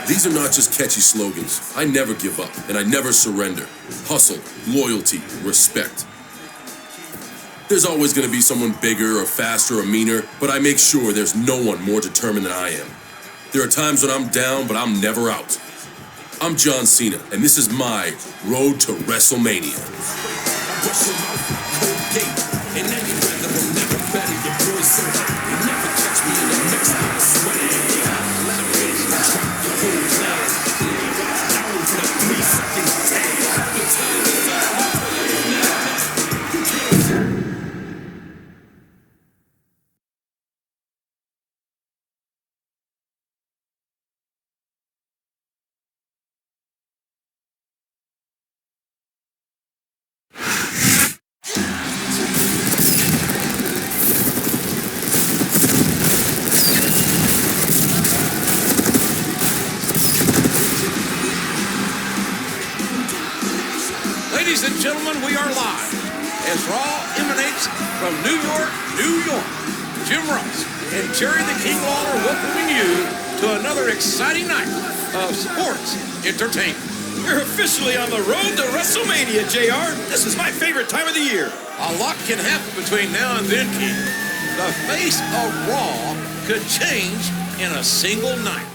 These are not just catchy slogans. I never give up, and I never surrender. Hustle, loyalty, respect. There's always going to be someone bigger or faster or meaner, but I make sure there's no one more determined than I am. There are times when I'm down, but I'm never out. I'm John Cena, and this is my road to Wrestlemania. Ladies and gentlemen, we are live as Raw emanates from New York, New York. Jim Ross and Jerry the King Lawler welcoming you to another exciting night of sports entertainment. We're officially on the road to WrestleMania, JR. This is my favorite time of the year. A lot can happen between now and then, King. The face of Raw could change in a single night.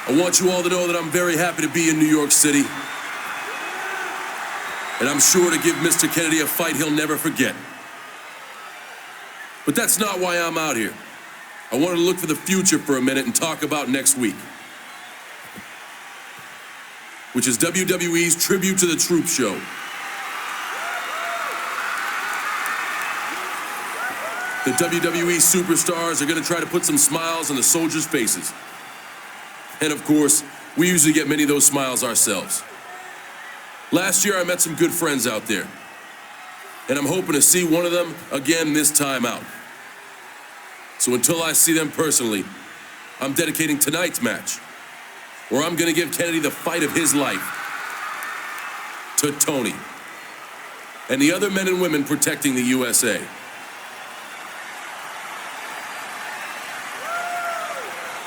I want you all to know that I'm very happy to be in New York City. And I'm sure to give Mr. Kennedy a fight he'll never forget. But that's not why I'm out here. I wanted to look for the future for a minute and talk about next week, which is WWE's Tribute to the Troops show. The WWE superstars are going to try to put some smiles on the soldiers' faces. And of course, we usually get many of those smiles ourselves. Last year, I met some good friends out there, and I'm hoping to see one of them again this time out. So until I see them personally, I'm dedicating tonight's match, where I'm going to give Kennedy the fight of his life, to Tony and the other men and women protecting the USA.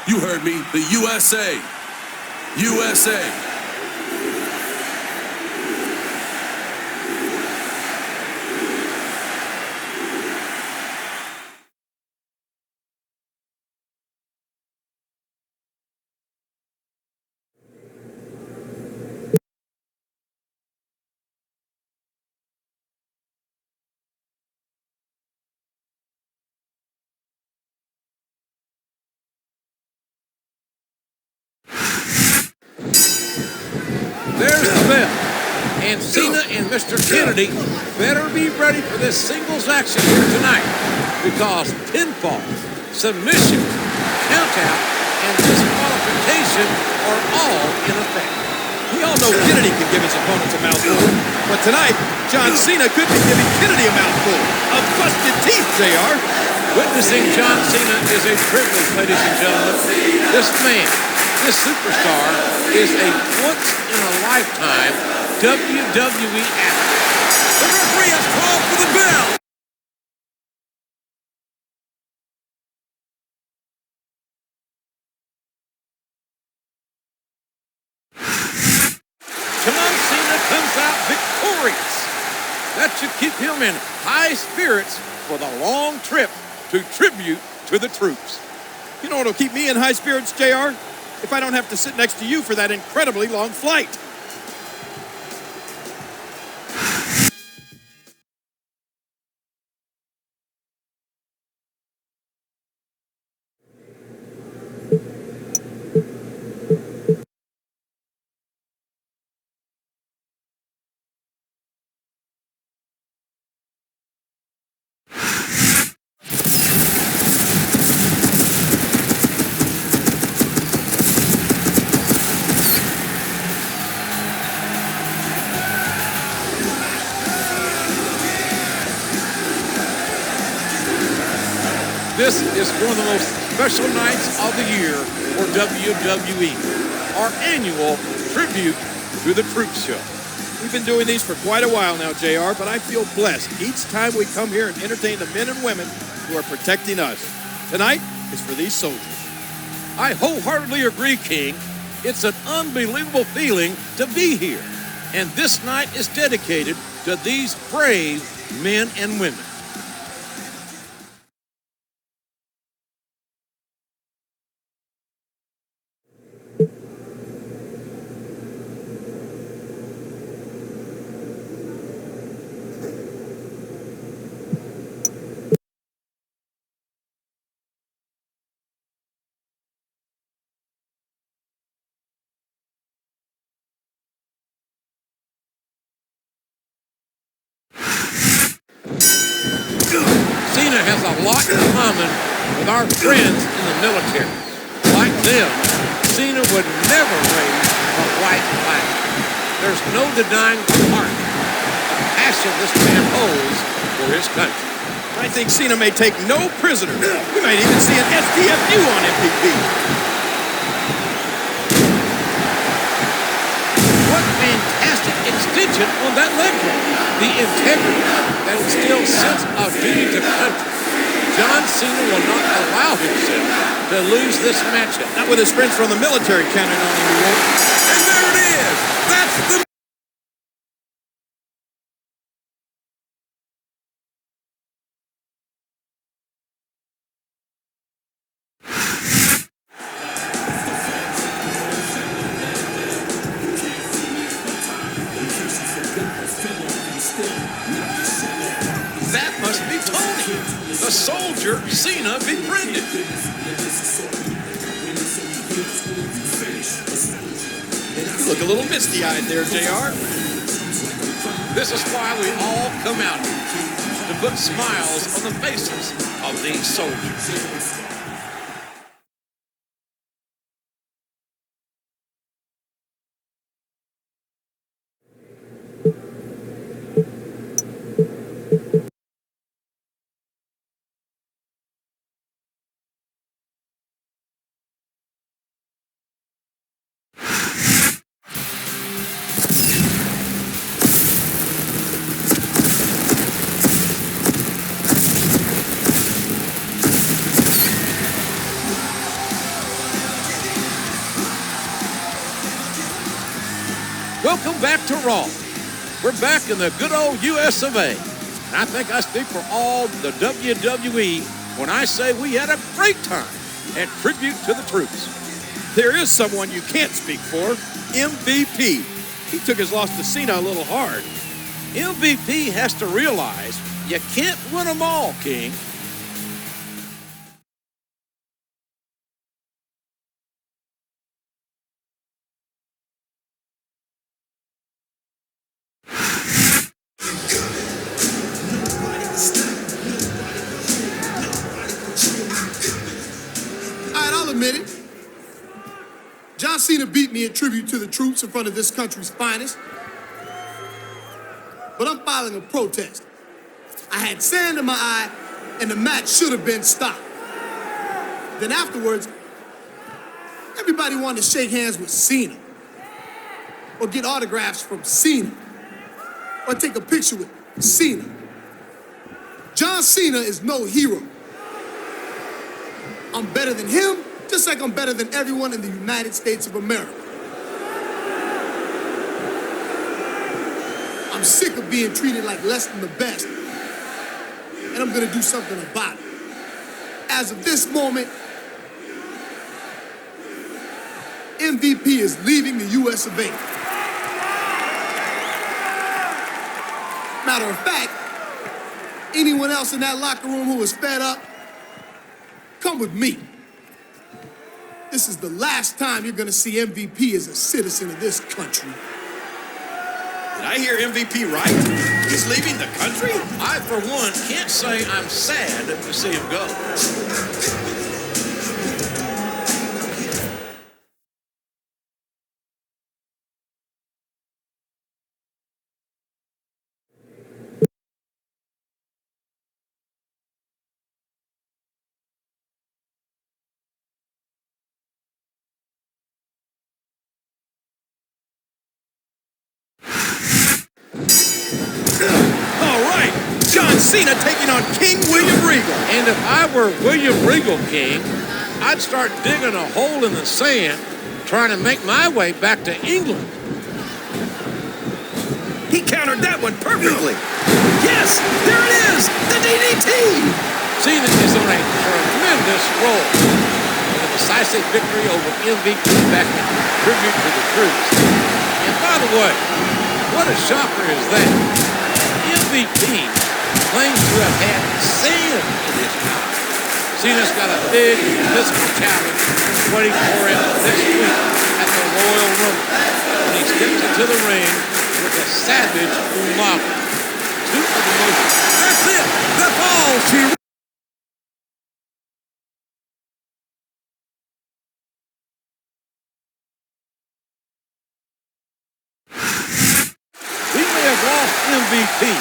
You heard me, the USA. USA. There's the bell. And Cena and Mr. Kennedy better be ready for this singles action here tonight, because pinfall, submission, countout, and disqualification are all in effect. We all know Kennedy can give his opponents a mouthful, but tonight, John Cena could be giving Kennedy a mouthful of busted teeth, JR. Witnessing John Cena is a privilege, ladies and gentlemen. This man, this superstar, is a once-in-a-lifetime WWE athlete. The referee has called for the bell. John Cena comes out victorious. That should keep him in high spirits for the long trip to Tribute to the Troops. You know what'll keep me in high spirits, JR? If I don't have to sit next to you for that incredibly long flight. This is one of the most special nights of the year for WWE, our annual tribute to the Troops show. We've been doing these for quite a while now, JR, but I feel blessed each time we come here and entertain the men and women who are protecting us. Tonight is for these soldiers. I wholeheartedly agree, King. It's an unbelievable feeling to be here. And this night is dedicated to these brave men and women. Cena has a lot in common with our friends in the military. Like them, Cena would never raise a white flag. There's no denying the heart, the passion this man holds for his country. I think Cena may take no prisoners. We might even see an STFU on MVP. What fantastic extension on that leg roll. The integrity that instills sense of duty to country. John Cena will not allow himself to lose this matchup. Not with his friends from the military counting on him, he won't. And there it is. That's the... That must be Tony, the soldier Cena befriended. You look a little misty-eyed there, JR. This is why we all come out here, to put smiles on the faces of these soldiers. Welcome back to Raw. We're back in the good old US of A. And I think I speak for all the WWE when I say we had a great time at Tribute to the Troops. There is someone you can't speak for, MVP. He took his loss to Cena a little hard. MVP has to realize you can't win them all, King. I'll admit it. John Cena beat me in tribute to the troops in front of this country's finest. But I'm filing a protest. I had sand in my eye, and the match should have been stopped. Then afterwards, everybody wanted to shake hands with Cena, or get autographs from Cena, or take a picture with Cena. John Cena is no hero. I'm better than him, just like I'm better than everyone in the United States of America. I'm sick of being treated like less than the best, and I'm gonna do something about it. As of this moment, MVP is leaving the US of A. Matter of fact, anyone else in that locker room who is fed up, come with me. This is the last time you're gonna see MVP as a citizen of this country. Did I hear MVP right? He's leaving the country? I, for one, can't say I'm sad to see him go. Cena taking on King William Regal. And if I were William Regal, King, I'd start digging a hole in the sand, trying to make my way back to England. He countered that one perfectly. Yes, there it is, the DDT. Cena is on a tremendous roll. With a decisive victory over MVP back in tribute to the troops. And by the way, what a shocker is that? MVP claims to have had sand in his mouth. Cena's got a big physical challenge waiting for him next week at the Royal Rumble when he steps into the ring with a savage Umaga. Two of the most... That's it! That's all she... We may have lost MVP,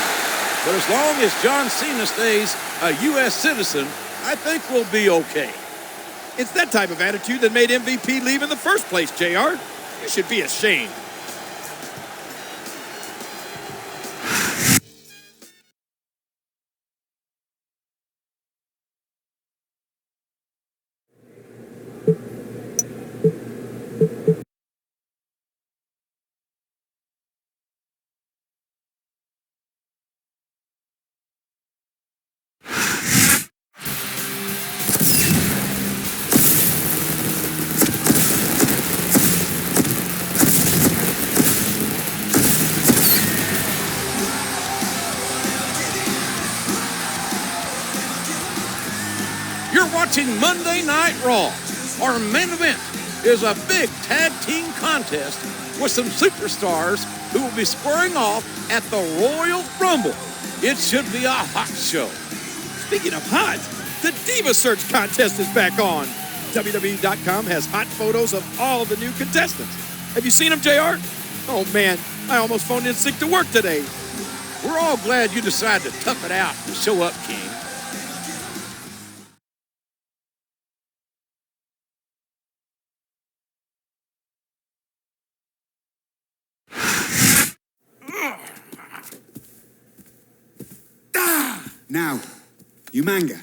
but as long as John Cena stays a U.S. citizen, I think we'll be okay. It's that type of attitude that made MVP leave in the first place, JR. You should be ashamed. You're watching Monday Night Raw. Our main event is a big tag team contest with some superstars who will be squaring off at the Royal Rumble. It should be a hot show. Speaking of hot, the Diva Search contest is back on. WWE.com has hot photos of all of the new contestants. Have you seen them, JR? Oh, man, I almost phoned in sick to work today. We're all glad you decided to tough it out and show up, King. Now, Umaga,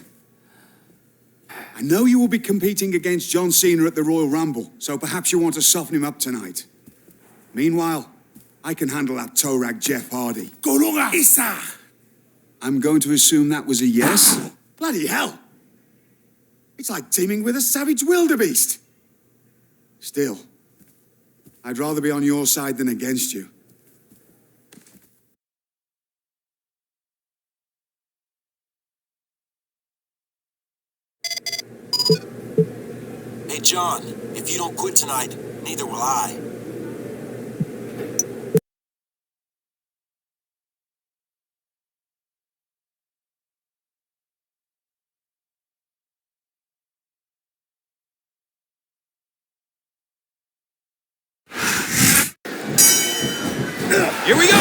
I know you will be competing against John Cena at the Royal Rumble, so perhaps you want to soften him up tonight. Meanwhile, I can handle that toe rag Jeff Hardy. Corunga Isa. I'm going to assume that was a yes? Bloody hell. It's like teaming with a savage wildebeest. Still, I'd rather be on your side than against you. Hey, John, if you don't quit tonight, neither will I. Here we go.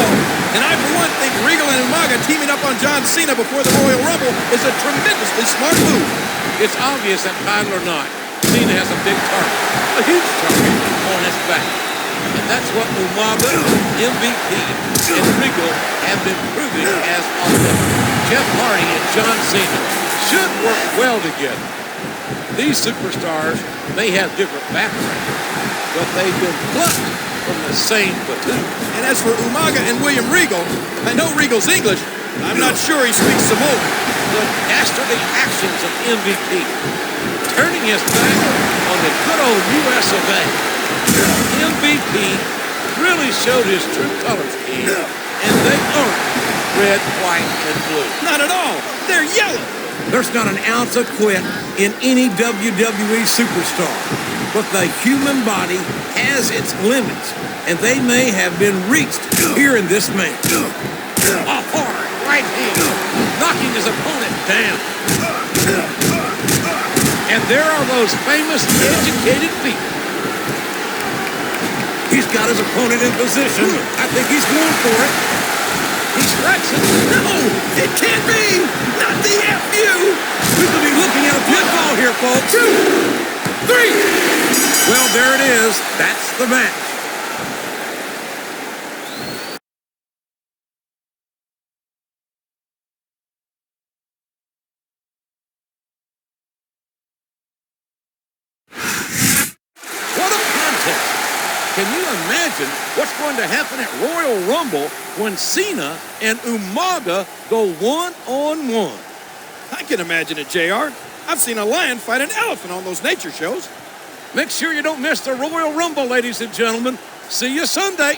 And I, for one, think Regal and Umaga teaming up on John Cena before the Royal Rumble is a tremendously smart move. It's obvious that title or not, Cena has a big target, a huge target on his back. And that's what Umaga, MVP, and Regal have been proving as often. Jeff Hardy and John Cena should work well together. These superstars may have different backgrounds, but they've been plucked from the same platoon. And as for Umaga and William Regal, I know Regal's English, but I'm not sure he speaks Samoan. The dastardly actions of MVP, turning his back on the good old US of A. MVP really showed his true colors, King, and they aren't red, white, and blue. Not at all. They're yellow. There's not an ounce of quit in any WWE superstar, but the human body has its limits, and they may have been reached here in this man. A hard right hand, knocking his opponent down. And there are those famous educated feet. He's got his opponent in position. I think he's going for it. He strikes it. No, it can't be. Not the FU. We could be looking at a pinfall here, folks. 2, 3. Well, there it is. That's the match. Can you imagine what's going to happen at Royal Rumble when Cena and Umaga go one-on-one? I can imagine it, JR. I've seen a lion fight an elephant on those nature shows. Make sure you don't miss the Royal Rumble, ladies and gentlemen. See you Sunday.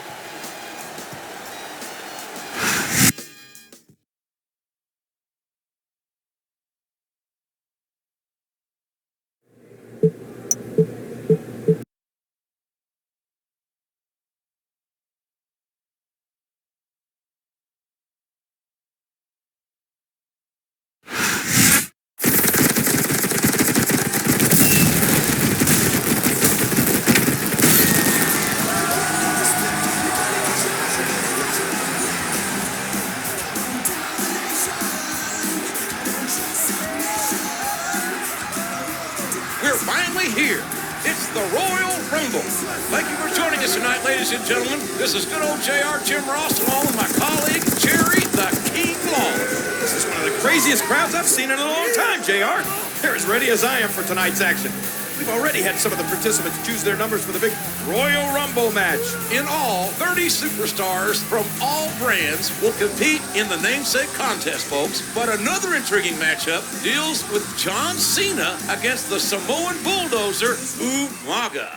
We're finally here. It's the Royal Rumble. Thank you for joining us tonight, ladies and gentlemen. This is good old JR Jim Ross, along with my colleague, Jerry the King Law. This is one of the craziest crowds I've seen in a long time, JR. They're as ready as I am for tonight's action. We've already had some of the participants choose their numbers for the big Royal Rumble match. In all, 30 superstars from all brands will compete in the namesake contest, folks. But another intriguing matchup deals with John Cena against the Samoan bulldozer, Umaga.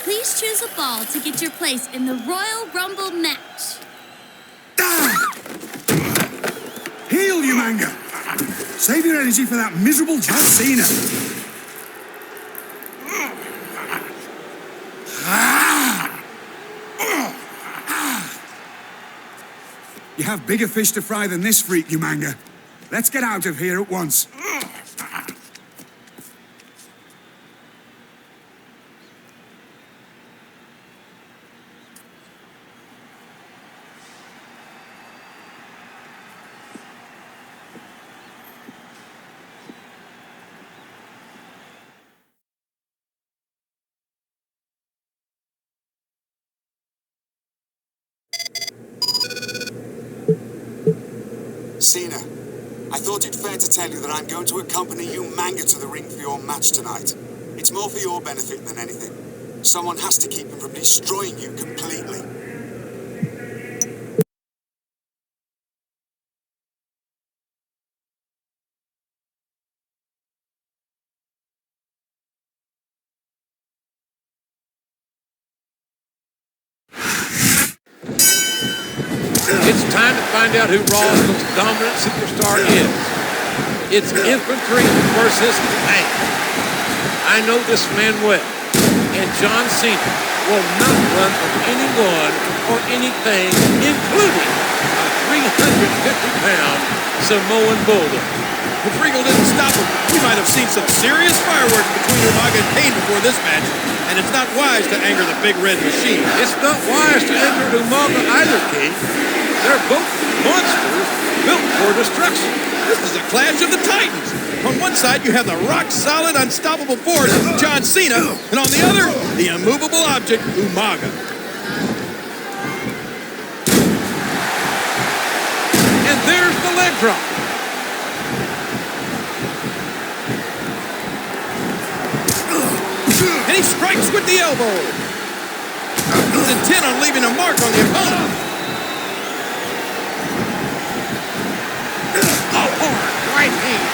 Please choose a ball to get your place in the Royal Rumble match. Heal, you manga! Save your energy for that miserable John Cena! You have bigger fish to fry than this freak, you manga. Let's get out of here at once. Cena, I thought it fair to tell you that I'm going to accompany you manga to the ring for your match tonight. It's more for your benefit than anything. Someone has to keep him from destroying you completely. It's time to find out who Raw's most dominant superstar is. It's infantry versus tank. I know this man well, and John Cena will not run from anyone or anything, including a 350-pound Samoan bulldog. If Regal didn't stop him, we might have seen some serious fireworks between Umaga and Kane before this match. And it's not wise to anger the big red machine. It's not wise to anger Umaga either, King. They're both monsters built for destruction. This is a clash of the titans. On one side, you have the rock-solid, unstoppable force, John Cena, and on the other, the immovable object, Umaga. And there's the leg drop. And he strikes with the elbow. He's intent on leaving a mark on the opponent. Right hand,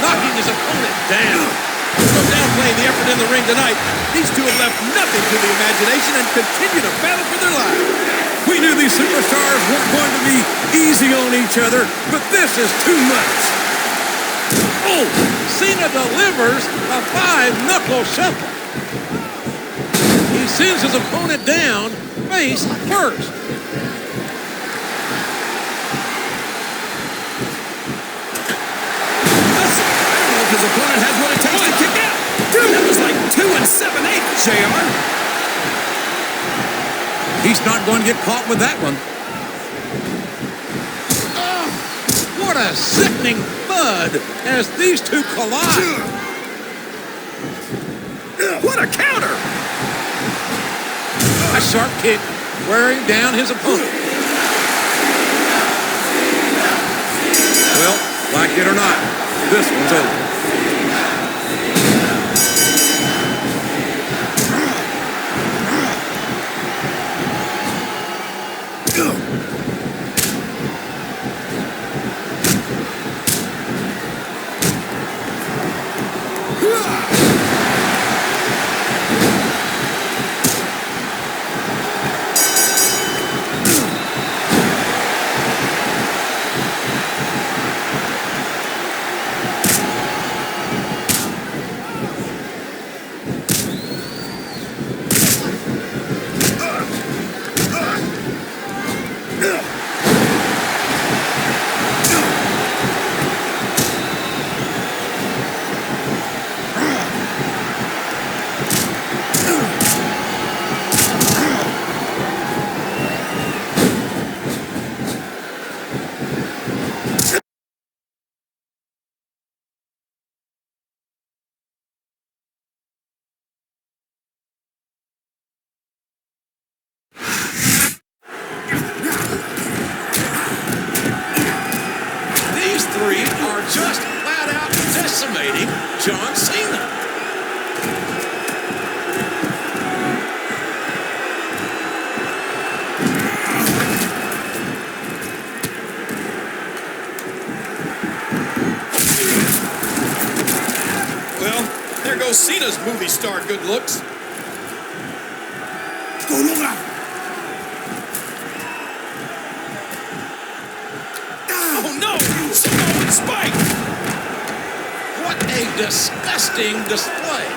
knocking his opponent down. There's no downplaying the effort in the ring tonight. These two have left nothing to the imagination and continue to battle for their lives. We knew these superstars weren't going to be easy on each other, but this is too much. Oh, Cena delivers a 5-knuckle shuffle. He sends his opponent down face first. His opponent has what it takes to kick out. Dude, that was like 2 7/8, JR. He's not going to get caught with that one. Oh, what a sickening thud as these two collide. What a counter. A sharp kick wearing down his opponent. Well, like it or not, this one's over. These three are just flat out decimating John Cena. Well, there goes Cena's movie star good looks. Oh no! Samoan Spike! What a disgusting display.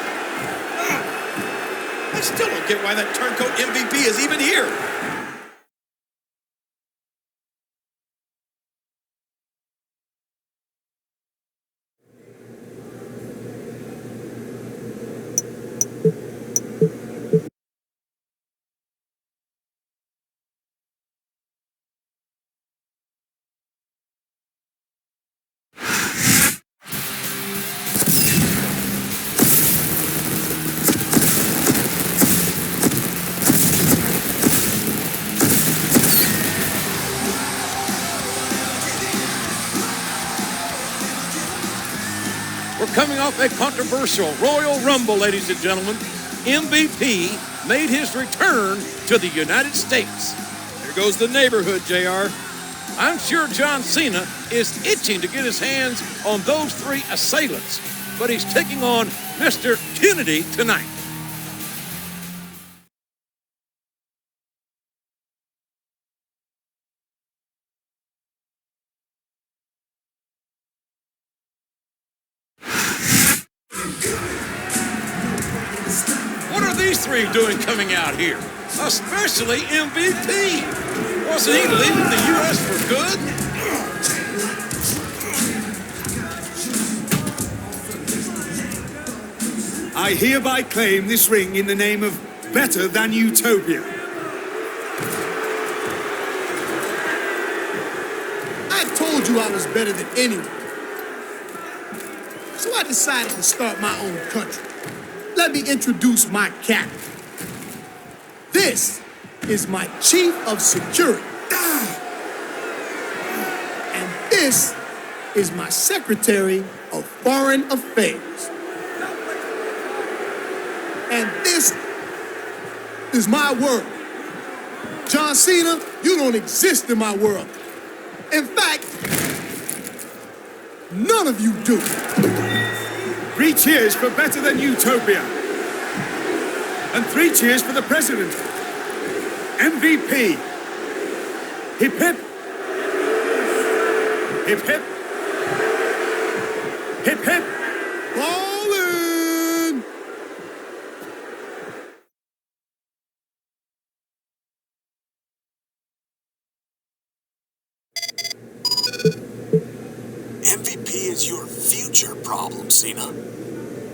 I still don't get why that turncoat MVP is even here. We're coming off a controversial Royal Rumble, ladies and gentlemen. MVP made his return to the United States. There goes the neighborhood, JR. I'm sure John Cena is itching to get his hands on those three assailants, but he's taking on Mr. Kennedy tonight. What are these three doing coming out here? Especially MVP. Wasn't he leaving the U.S. for good? I hereby claim this ring in the name of Better Than Utopia. I told you I was better than anyone. So I decided to start my own country. Let me introduce my captain. This is my chief of security. And this is my secretary of foreign affairs. And this is my world. John Cena, you don't exist in my world. In fact, none of you do. 3 cheers for Better Than Utopia. And 3 cheers for the president. MVP. Hip hip. Hip hip. Hip hip. Ballin'! MVP is your future problem, Cena.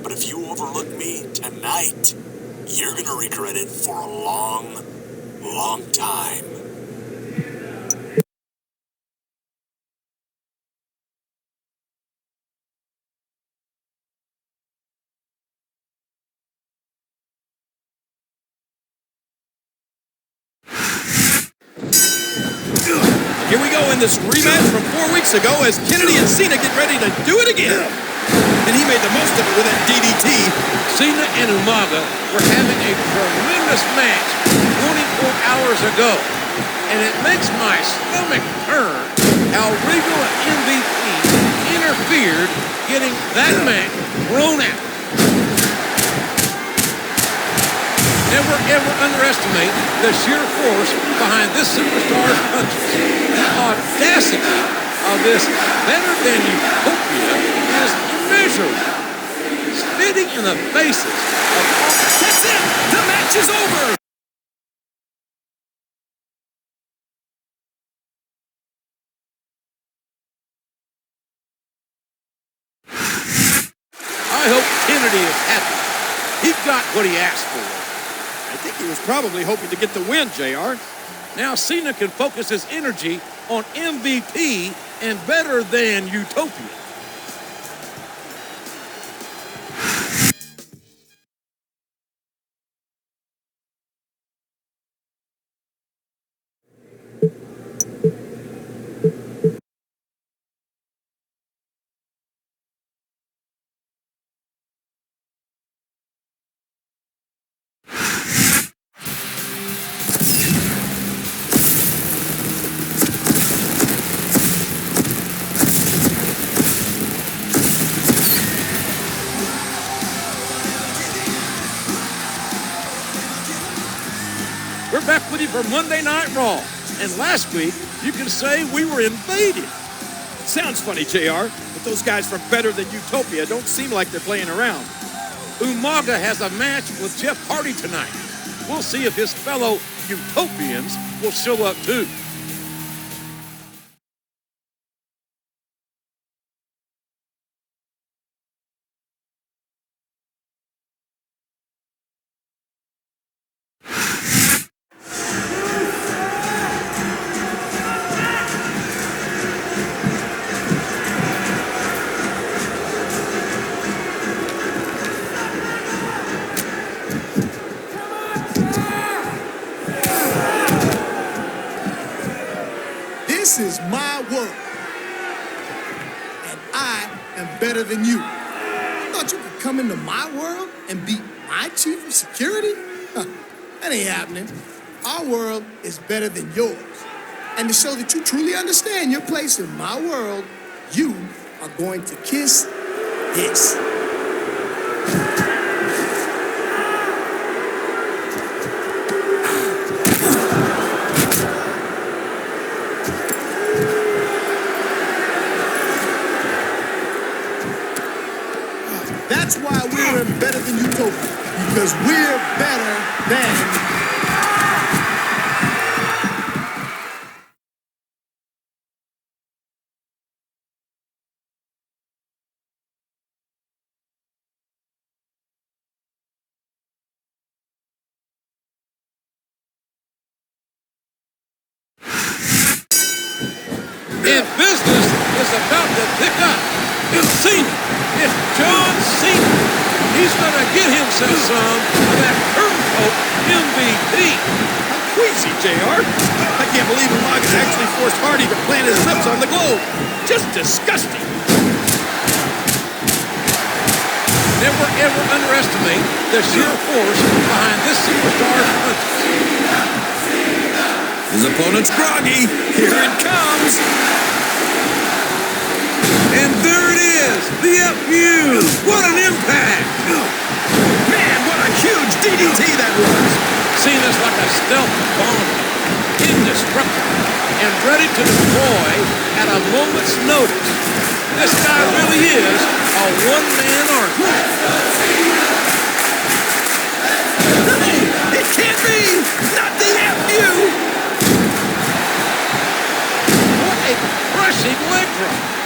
But if you overlook me tonight, you're gonna regret it for a long, long time. Here we go in this rematch from 4 weeks ago as Kennedy and Cena get ready to do it again. And he made the most of it with that DDT. Cena and Umaga were having a tremendous match 24 hours ago. And it makes my stomach turn how Regal and MVP interfered getting that match thrown out. Never ever underestimate the sheer force behind this superstar's punches. The audacity of this better-than-utopia is immeasurable. Spitting in the faces of all... That's it! The match is over! I hope Kennedy is happy. He got what he asked for. I think he was probably hoping to get the win, JR. Now Cena can focus his energy on MVP and better than Utopia. We're back with you for Monday Night Raw. And last week, you can say we were invaded. It sounds funny, JR, but those guys from Better Than Utopia don't seem like they're playing around. Umaga has a match with Jeff Hardy tonight. We'll see if his fellow Utopians will show up too. This is my world, and I am better than you. You thought you could come into my world and beat my chief of security? Huh, that ain't happening. Our world is better than yours. And to show that you truly understand your place in my world, you are going to kiss this. That's why we're in Better Than Utopia, because we're better than... And business is about to pick up. It's Cena. It's John Cena. He's going to get himself some of that turncoat MVP. Queasy, JR. I can't believe Umaga actually forced Hardy to plant his lips on the globe. Just disgusting. Never ever underestimate the sheer force behind this superstar's punches. His opponent's groggy. Here it comes. And there it is, the FU. What an impact. Man, what a huge DDT that was. Cena's like a stealth bomber, indestructible, and ready to deploy at a moment's notice. This guy really is a one-man army. It can't be. Not the FU. What a crushing leg drop.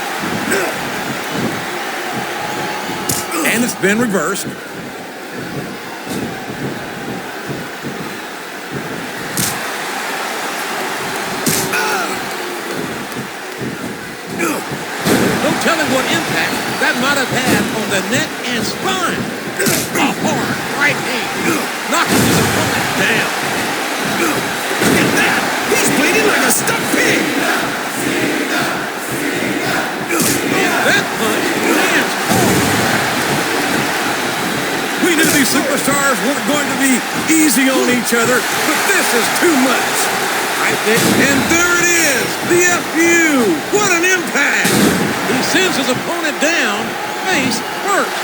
And it's been reversed. No telling what impact that might have had on the neck and spine. A hard right hand, knocking his opponent down. Look at that. He's bleeding like a stuck pig. superstars weren't going to be easy on each other, but this is too much. Right there. And there it is, the FU. What an impact. He sends his opponent down face first.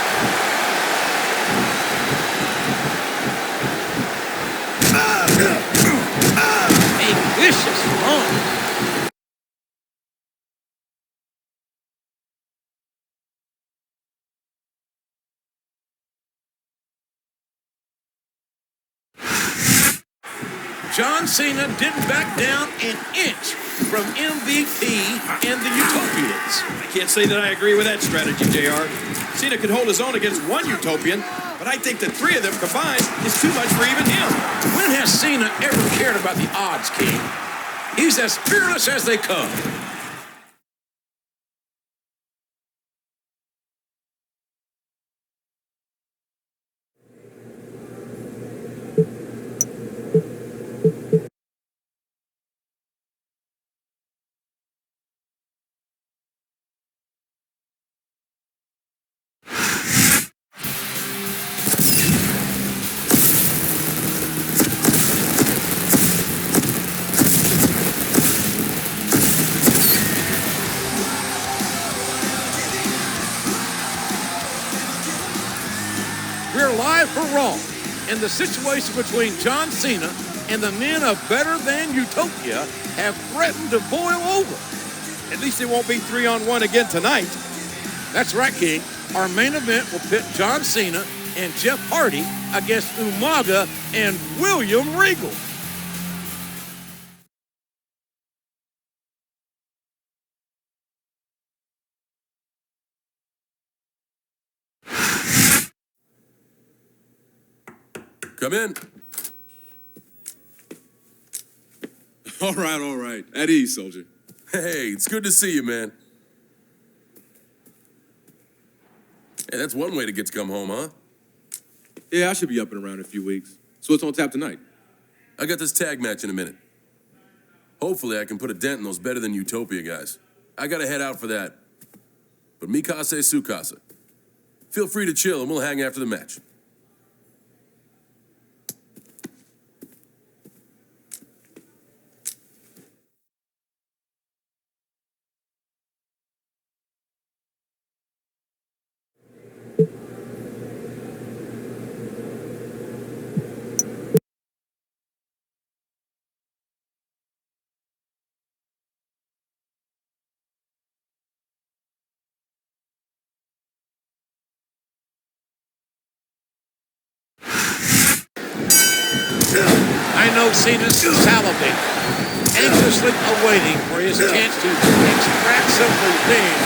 A vicious launch. John Cena didn't back down an inch from MVP and the Utopians. I can't say that I agree with that strategy, JR. Cena could hold his own against one Utopian, but I think the three of them combined is too much for even him. When has Cena ever cared about the odds, King? He's as fearless as they come. We're live for Raw, and the situation between John Cena and the men of Better Than Utopia have threatened to boil over. At least it won't be 3-on-1 again tonight. That's right, King. Our main event will pit John Cena and Jeff Hardy against Umaga and William Regal. Come in. All right. At ease, soldier. Hey, it's good to see you, man. Hey, that's one way to get to come home, huh? Yeah, I should be up and around in a few weeks. So what's on tap tonight? I got this tag match in a minute. Hopefully I can put a dent in those Better Than Utopia guys. I gotta head out for that. But Mikase Sukasa. Feel free to chill and we'll hang after the match. I know Cena's salivating, anxiously awaiting for his chance to extract some revenge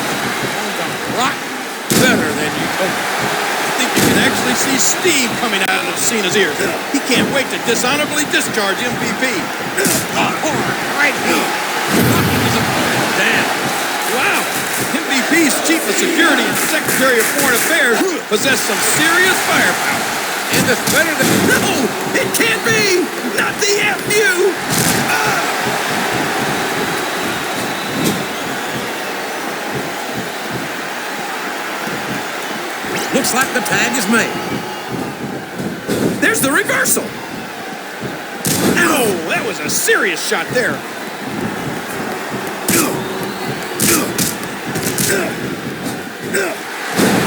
on the rock Better Than Utopia. I think you can actually see steam coming out of Cena's ears. He can't wait to dishonorably discharge MVP. Hard right here, knocking his opponent down. Wow! MVP's chief of security and secretary of foreign affairs possess some serious firepower. And it's better than... No! It can't be! Not the FU! Looks like the tag is made. There's the reversal! Ow! That was a serious shot there.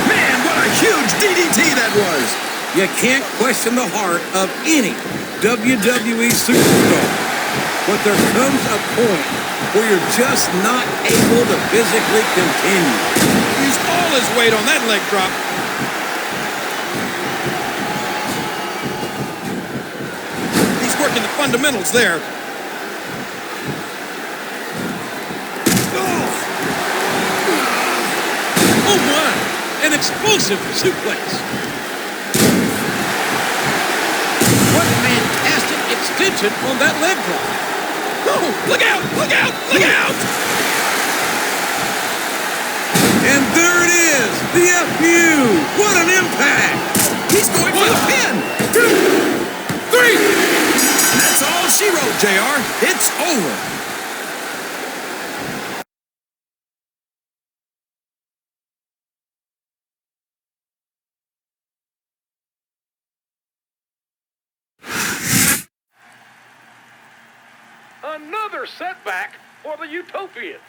Man, what a huge DDT that was! You can't question the heart of any WWE superstar. But there comes a point where you're just not able to physically continue. Used all his weight on that leg drop. He's working the fundamentals there. Oh my! An explosive suplex. What fantastic extension on that leg drop. Oh, look out! Look out! Look out! And there it is, the FU. What an impact! He's going for the pin! 2, 3. And that's all she wrote, JR. It's over. Another setback for the Utopians.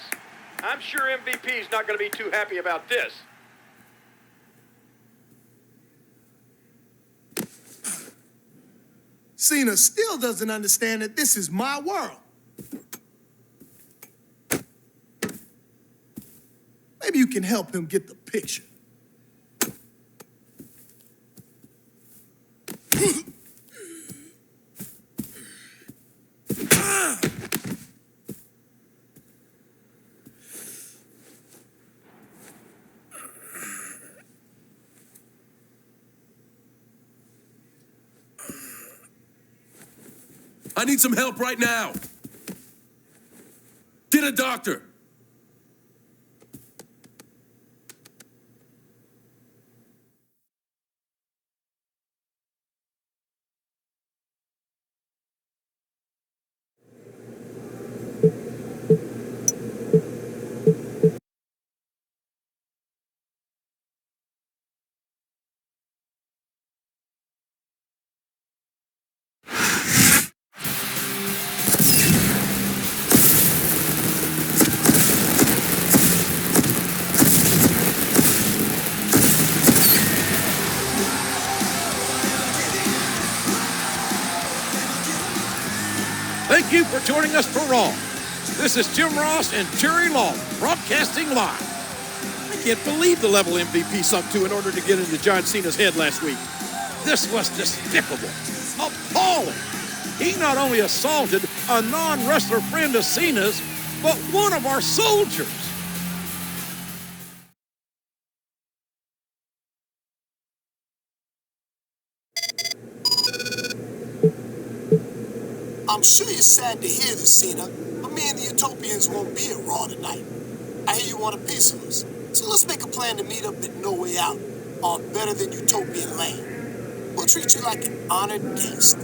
I'm sure MVP's not going to be too happy about this. Cena still doesn't understand that this is my world. Maybe you can help him get the picture. I need some help right now. Get a doctor. Thank you for joining us for Raw. This is Jim Ross and Jerry Law, broadcasting live. I can't believe the level MVP sunk to in order to get into John Cena's head last week. This was despicable, appalling. He not only assaulted a non-wrestler friend of Cena's, but one of our soldiers. I'm sure you're sad to hear this, Cena, but me and the Utopians won't be at Raw tonight. I hear you want a piece of us, so let's make a plan to meet up at No Way Out on Better Than Utopian Lane. We'll treat you like an honored guest.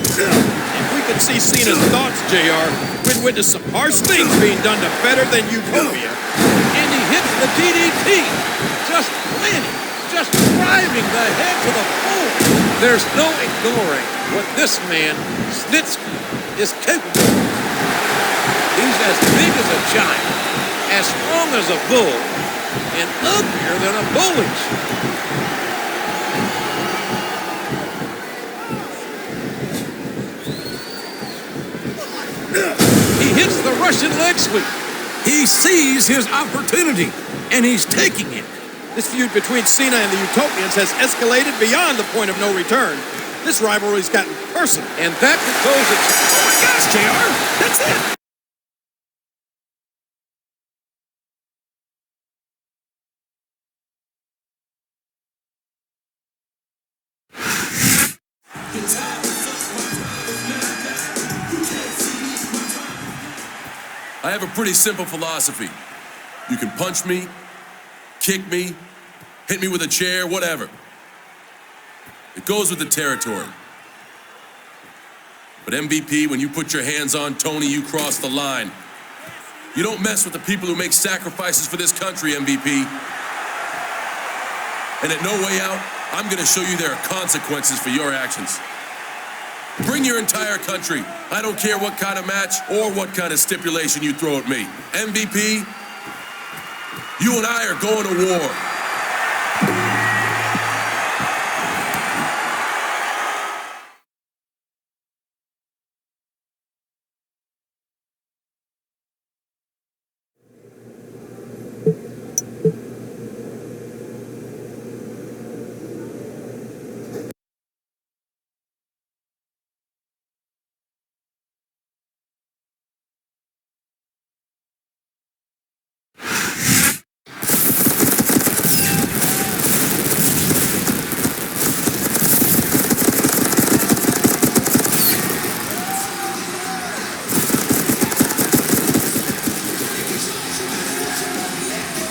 If we could see Cena's thoughts, JR, we'd witness some harsh things being done to Better Than Utopia. And he hits the DDT, just planting, just driving the head to the floor. There's no ignoring what this man, Snitsky, is capable of. He's as big as a giant, as strong as a bull, and uglier than a bullish. He hits the Russian leg sweep. He sees his opportunity, and he's taking it. This feud between Cena and the Utopians has escalated beyond the point of no return. This rivalry's gotten personal. And that's because it's... Oh my gosh, JR! That's it! I have a pretty simple philosophy. You can punch me, kick me, hit me with a chair, whatever. It goes with the territory. But MVP, when you put your hands on Tony, you cross the line. You don't mess with the people who make sacrifices for this country, MVP. And at No Way Out, I'm going to show you there are consequences for your actions. Bring your entire country. I don't care what kind of match or what kind of stipulation you throw at me. MVP, you and I are going to war.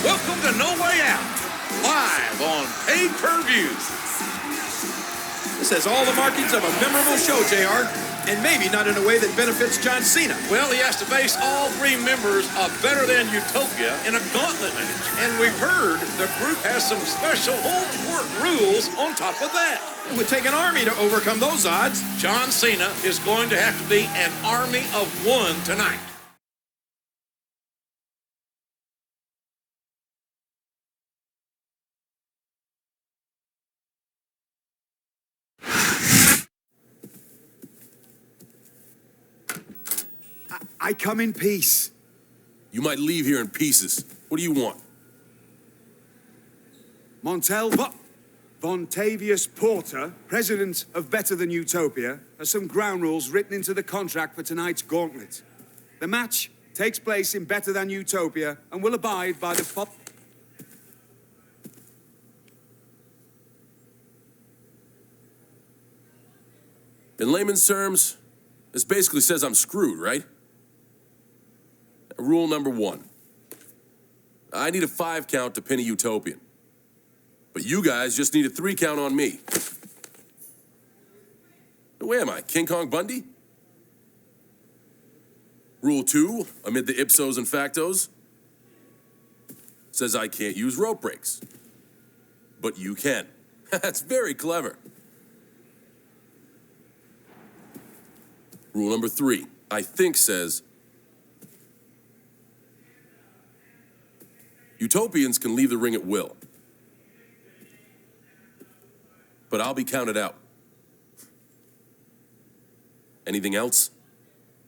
Welcome to No Way Out, live on pay-per-view. This has all the markings of a memorable show, JR. And maybe not in a way that benefits John Cena. Well, he has to face all three members of Better Than Utopia in a gauntlet match. And we've heard the group has some special hold-court rules on top of that. It would take an army to overcome those odds. John Cena is going to have to be an army of one tonight. I come in peace. You might leave here in pieces. What do you want? Montel Vontavious Porter, president of Better Than Utopia, has some ground rules written into the contract for tonight's gauntlet. The match takes place in Better Than Utopia and will abide by the In layman's terms, this basically says I'm screwed, right? Rule number 1. I need a 5 count to pin a Utopian. But you guys just need a 3 count on me. Where am I, King Kong Bundy? Rule 2, amid the ipsos and factos, says I can't use rope breaks. But you can. That's very clever. Rule number 3, I think says Utopians can leave the ring at will. But I'll be counted out. Anything else?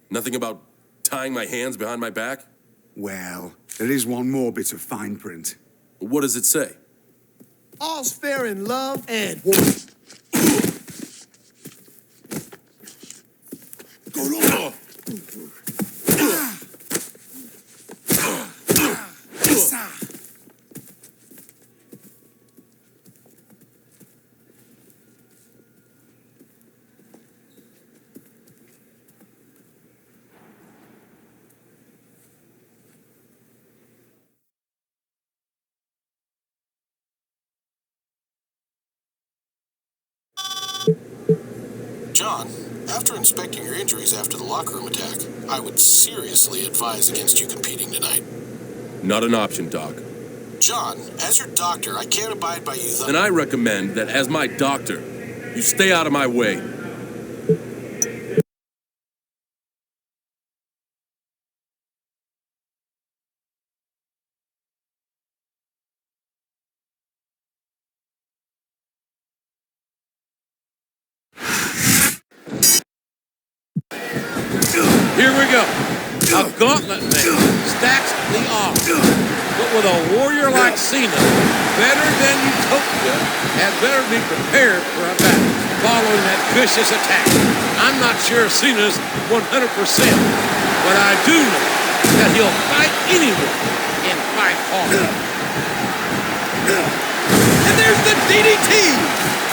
Nothing about tying my hands behind my back? Well, there is one more bit of fine print. What does it say? All's fair in love and war. John, after inspecting your injuries after the locker room attack, I would seriously advise against you competing tonight. Not an option, Doc. John, as your doctor, I can't abide by you. And I recommend that as my doctor, you stay out of my way. Here we go. A gauntlet match stacks the odds. But with a warrior like Cena, Better Than Utopia had better be prepared for a battle following that vicious attack. I'm not sure Cena's 100%, but I do know that he'll fight anyone and fight hard. And there's the DDT!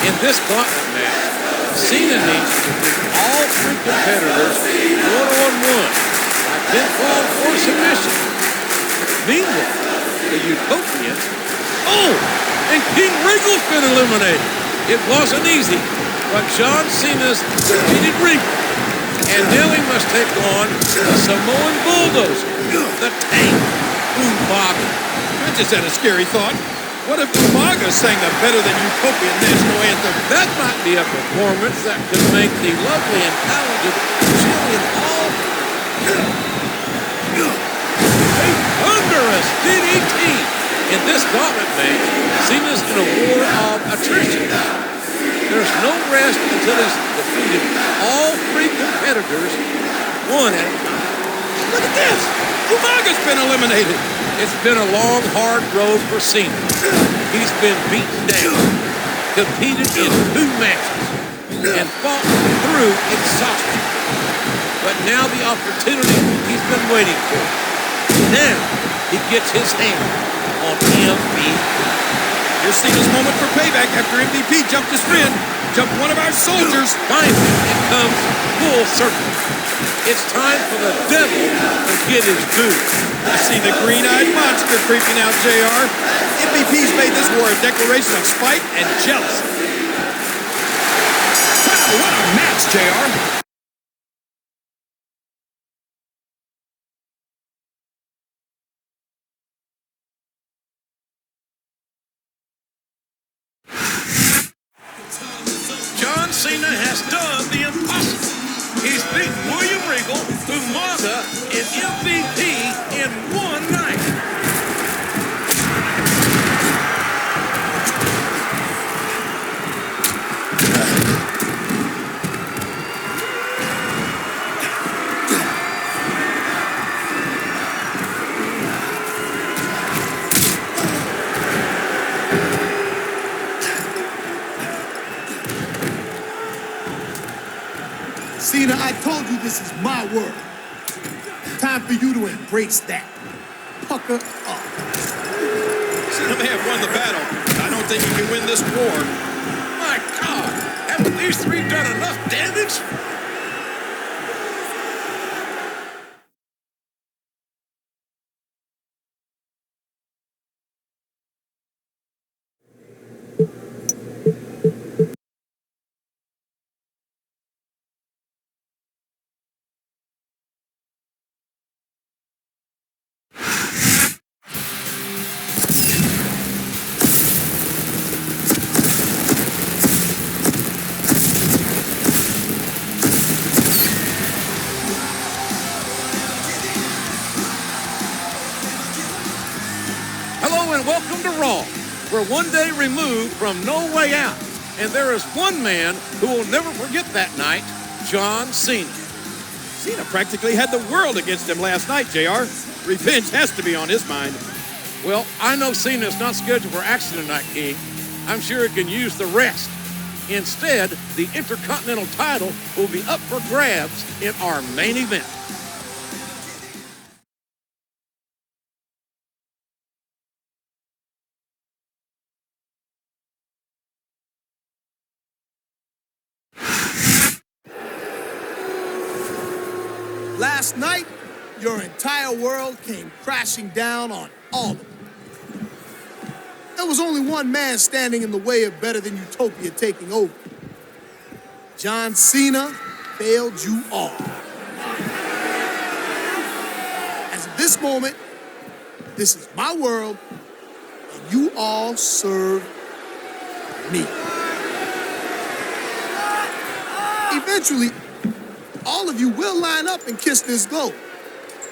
In this gauntlet match, Cena needs to beat all 3 competitors one-on-one by pinfall or submission. Meanwhile, the Utopians... Oh! And King Regal's been eliminated. It wasn't easy, but John Cena's defeated Regal. And now he must take on the Samoan Bulldozer, the Tank, Umaga. I just had a scary thought. What if Umaga sang the Better Than Utopia national anthem? That might be a performance that could make the lovely and talented Jillian Hall a thunderous DDT. In this gauntlet match, Cena's in a war of attrition. There's no rest until he's defeated all 3 competitors, one at a time. Look at this! Umaga's been eliminated. It's been a long, hard road for Cena. He's been beaten down, competed in 2 matches, and fought through exhaustion. But now the opportunity he's been waiting for. Now he gets his hand on MVP. Here's Cena's moment for payback after MVP jumped his friend, jumped one of our soldiers. Finally, it comes full circle. It's time for the devil to get his due. I see the green-eyed monster creeping out, JR. MVP's made this war a declaration of spite and jealousy. Wow, what a match, JR. Cena has done the impossible. He's beat William Regal, Umaga, and MVP in one night. Cena, I told you this is my world. Time for you to embrace that. Pucker up. Cena may have won the battle, but I don't think he can win this war. My God, haven't these three done enough damage? Hello and welcome to Raw. We're one day removed from No Way Out, and there is one man who will never forget that night, John Cena. Cena practically had the world against him last night, JR. Revenge has to be on his mind. Well, I know Cena is not scheduled for action tonight, King. I'm sure he can use the rest. Instead, the Intercontinental title will be up for grabs in our main event. Last night, your entire world came crashing down on all of them. There was only one man standing in the way of Better Than Utopia taking over. John Cena failed you all. As of this moment, this is my world, and you all serve me. Eventually, all of you will line up and kiss this globe.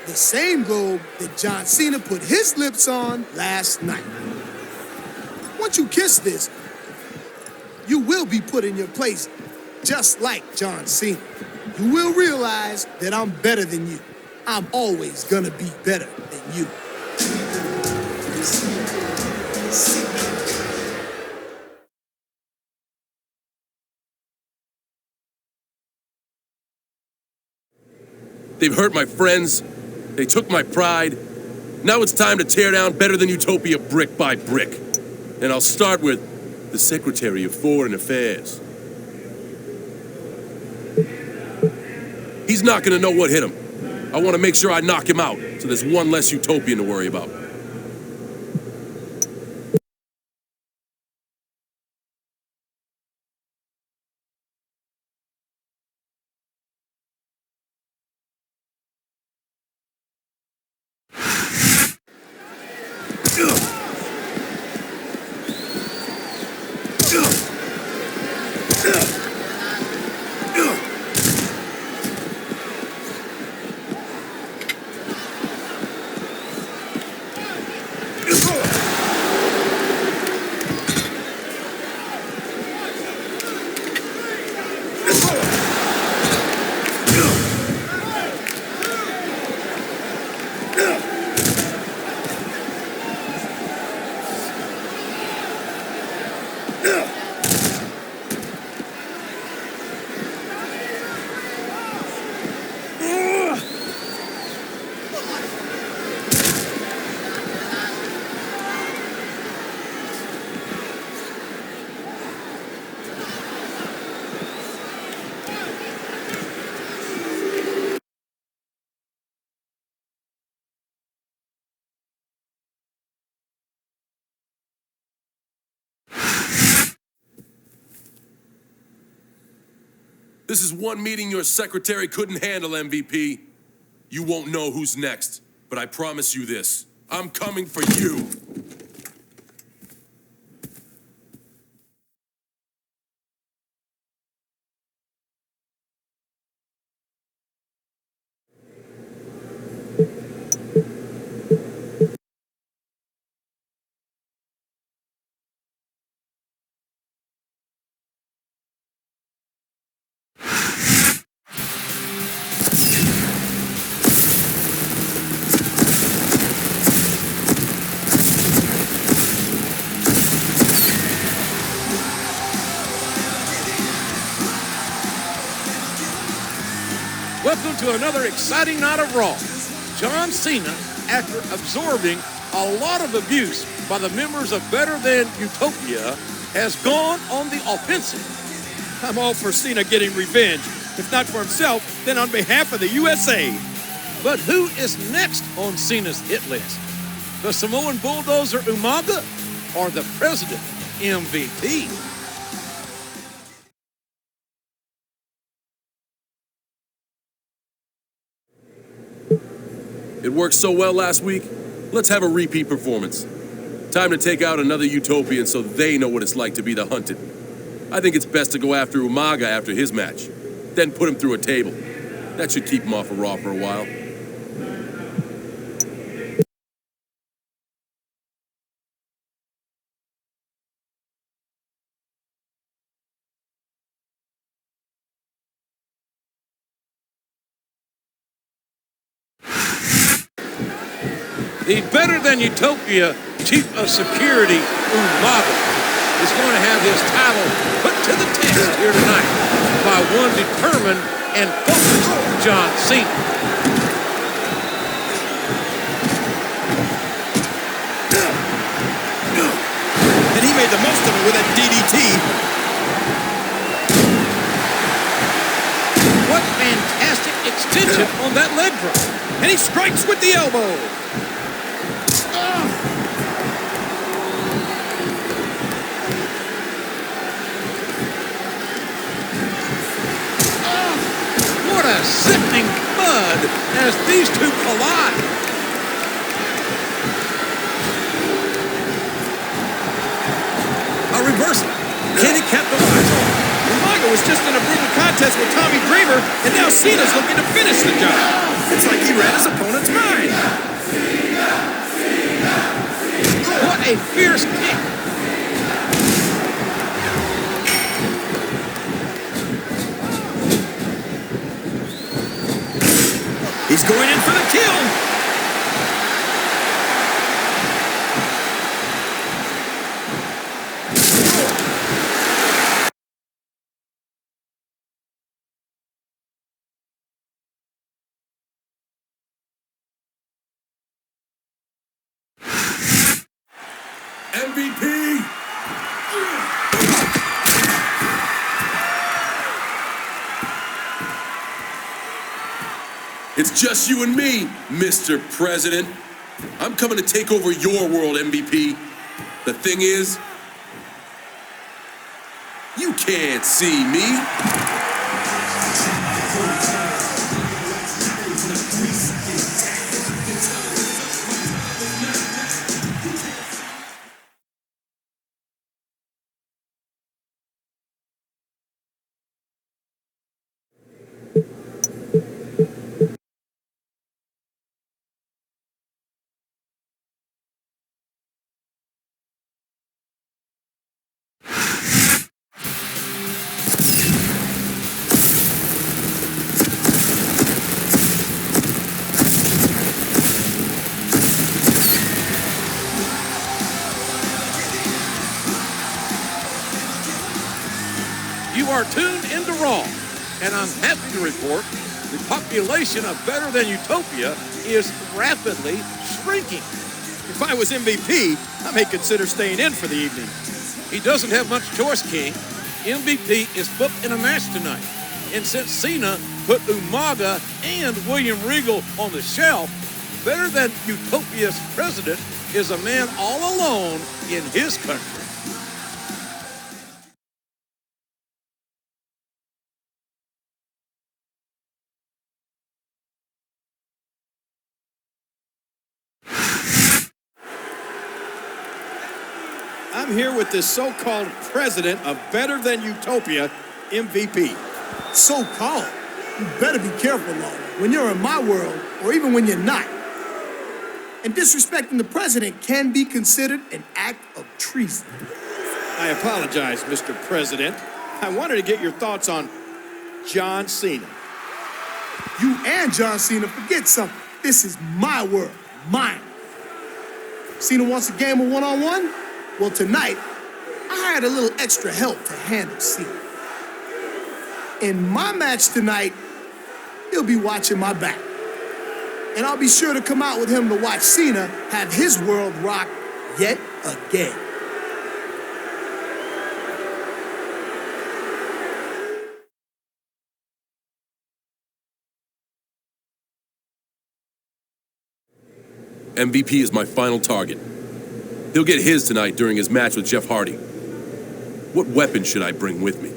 The same globe that John Cena put his lips on last night. Once you kiss this, you will be put in your place just like John Cena. You will realize that I'm better than you. I'm always gonna be better than you. They've hurt my friends. They took my pride. Now it's time to tear down Better Than Utopia brick by brick. And I'll start with the Secretary of Foreign Affairs. He's not gonna know what hit him. I want to make sure I knock him out, so there's one less Utopian to worry about. This is one meeting your secretary couldn't handle, MVP. You won't know who's next, but I promise you this. I'm coming for you. welcome to another exciting night of Raw. John Cena, after absorbing a lot of abuse by the members of Better Than Utopia, has gone on the offensive. I'm all for Cena getting revenge. If not for himself, then on behalf of the USA. But who is next on Cena's hit list? The Samoan bulldozer Umaga or the President MVP? It worked so well last week, let's have a repeat performance. Time to take out another Utopian so they know what it's like to be the hunted. I think it's best to go after Umaga after his match, then put him through a table. That should keep him off of Raw for a while. The Better Than Utopia Chief of Security, Umaga, is going to have his title put to the test here tonight by one determined and focused John Cena. And he made the most of it with that DDT. What fantastic extension on that leg drop. And he strikes with the elbow. What a sifting thud as these two collide. A reversal. Can he capitalize on it? Umaga was just in a brutal contest with Tommy Dreamer, and now Cena's looking to finish the job. It's like he read his opponent's mind. What a fierce kick. He's going in for the kill. MVP! It's just you and me, Mr. President. I'm coming to take over your world, MVP. The thing is, you can't see me. You are tuned into Raw, and I'm happy to report the population of Better Than Utopia is rapidly shrinking. If I was MVP, I may consider staying in for the evening. He doesn't have much choice, King. MVP is booked in a match tonight, and since Cena put Umaga and William Regal on the shelf, Better Than Utopia's president is a man all alone in his country. I'm here with this so-called president of Better Than Utopia, MVP. So-called. You better be careful, Lord, when you're in my world, or even when you're not. And disrespecting the president can be considered an act of treason. I apologize, Mr. President. I wanted to get your thoughts on John Cena. You and John Cena forget something. This is my world, mine. Cena wants a game of one-on-one? Well, tonight, I hired a little extra help to handle Cena. In my match tonight, he'll be watching my back. And I'll be sure to come out with him to watch Cena have his world rocked yet again. MVP is my final target. He'll get his tonight during his match with Jeff Hardy. What weapon should I bring with me?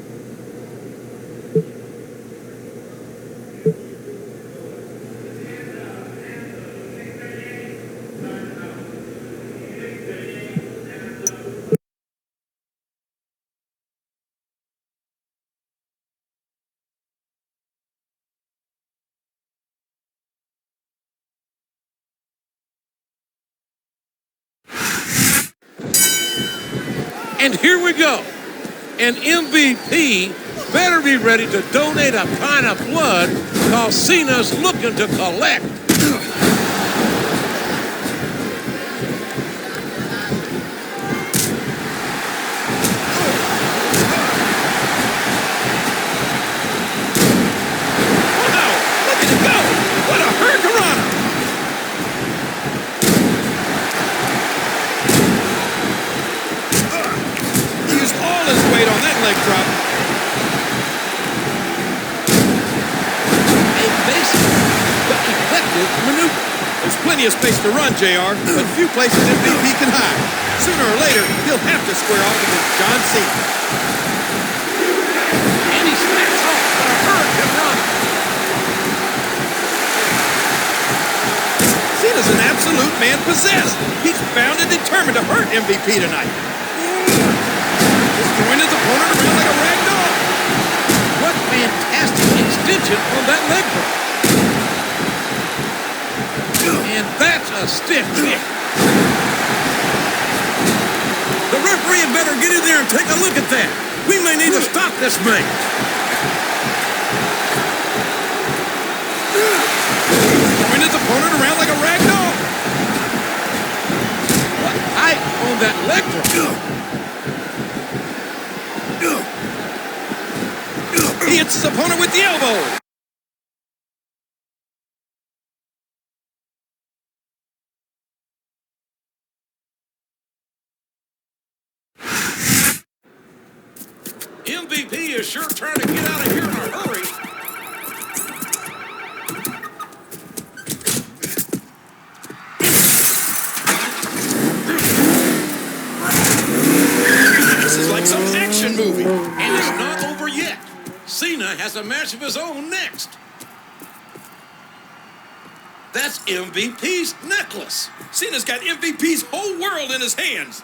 And here we go. An MVP better be ready to donate a pint of blood because Cena's looking to collect. Wow, look at him go. What a hurricanrana. He used all his weight on that leg drop. A basic but effective maneuver. There's plenty of space to run, JR, but few places MVP can hide. Sooner or later, he'll have to square off against John Cena. And he smacks off for a hurricanrana. Cena's an absolute man possessed. He's bound and determined to hurt MVP tonight. He's throwing his opponent around like a rag doll. What fantastic extension on that leg drop. And that's a stiff kick. The referee had better get in there and take a look at that. We may need to stop this match. Throwing his opponent around like a rag doll. What height on that leg drop. He hits his opponent with the elbow. MVP is sure trying to get out of here in a hurry. This is like some action movie. And it's not over yet. Cena has a match of his own next. That's MVP's necklace. Cena's got MVP's whole world in his hands.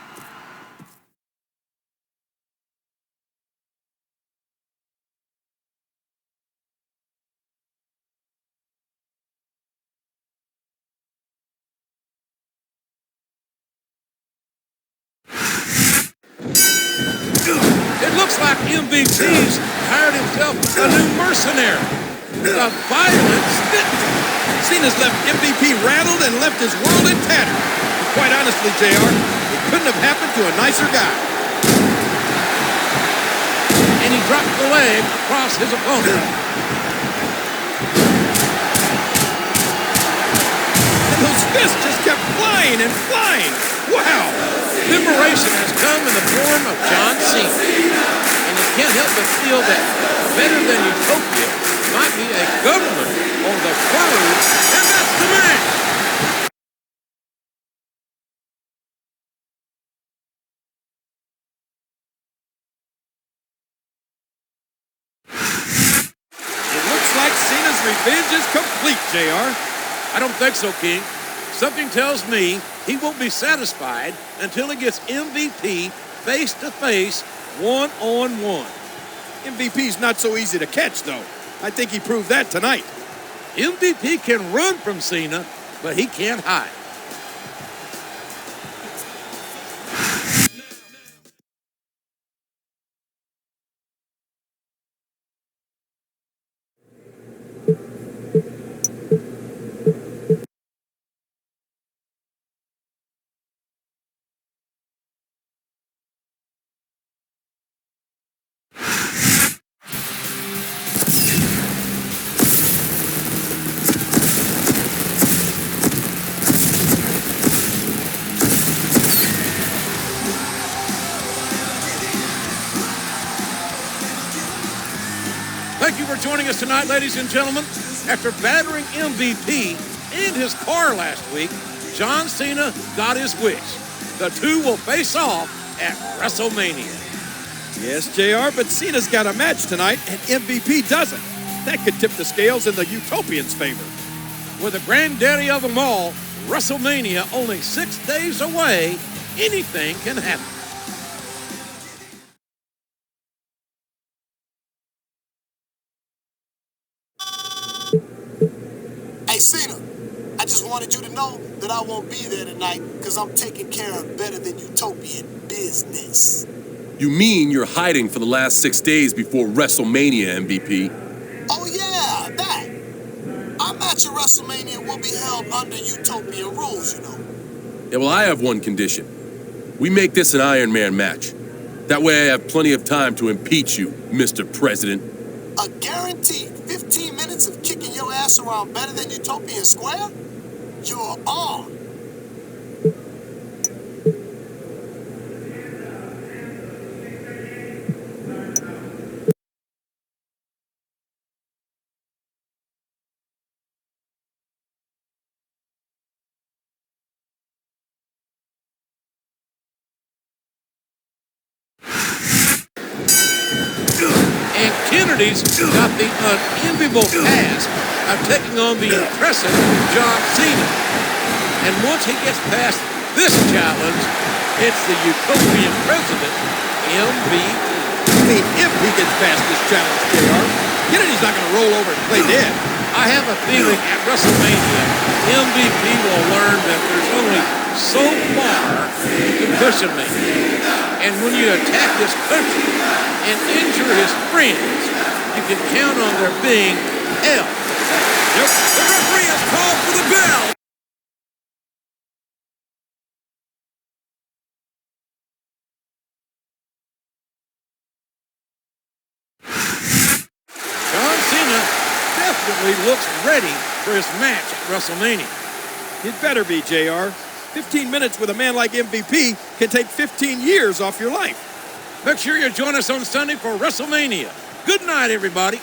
It looks like MVP's hired himself a new mercenary. A violent spitting. Cena's left MVP rattled and left his world in tatters. And quite honestly, JR, it couldn't have happened to a nicer guy. And he dropped the leg across his opponent. And those fists just kept flying and flying. Wow! Liberation has come in the form of John Cena. And you can't help but feel that better than Utopia might be a government on the road, and that's the match. It looks like Cena's revenge is complete, JR. I don't think so, King. Something tells me he won't be satisfied until he gets MVP face-to-face, one-on-one. MVP's not so easy to catch, though. I think he proved that tonight. MVP can run from Cena, but he can't hide. Thank you for joining us tonight, ladies and gentlemen. After battering MVP and his car last week, John Cena got his wish. The two will face off at WrestleMania. Yes, JR, but Cena's got a match tonight and MVP doesn't. That could tip the scales in the Utopians' favor. With the granddaddy of them all, WrestleMania only 6 days away, anything can happen. Hey, Cena, I just wanted you to know that I won't be there tonight because I'm taking care of better than utopian business. You mean you're hiding for the last 6 days before WrestleMania, MVP? Oh, yeah, that. Our match at WrestleMania will be held under utopian rules, you know. Yeah, well, I have one condition. We make this an Iron Man match. That way I have plenty of time to impeach you, Mr. President. A guaranteed 15 minutes of kicking your ass around better than Utopian Square? You're on. And Kennedy's got the unenviable task of taking on the impressive John Cena. And once he gets past this challenge, it's the utopian president, MVP. I mean, if he gets past this challenge, JR, Kennedy's not going to roll over and play dead. I have a feeling at WrestleMania, MVP will learn that there's only so far you can push a man. And when you attack his country and injure his friends, you can count on there being hell. Yep. The referee has called for the bell. John Cena definitely looks ready for his match at WrestleMania. It better be, JR. 15 minutes with a man like MVP can take 15 years off your life. Make sure you join us on Sunday for WrestleMania. Good night, everybody.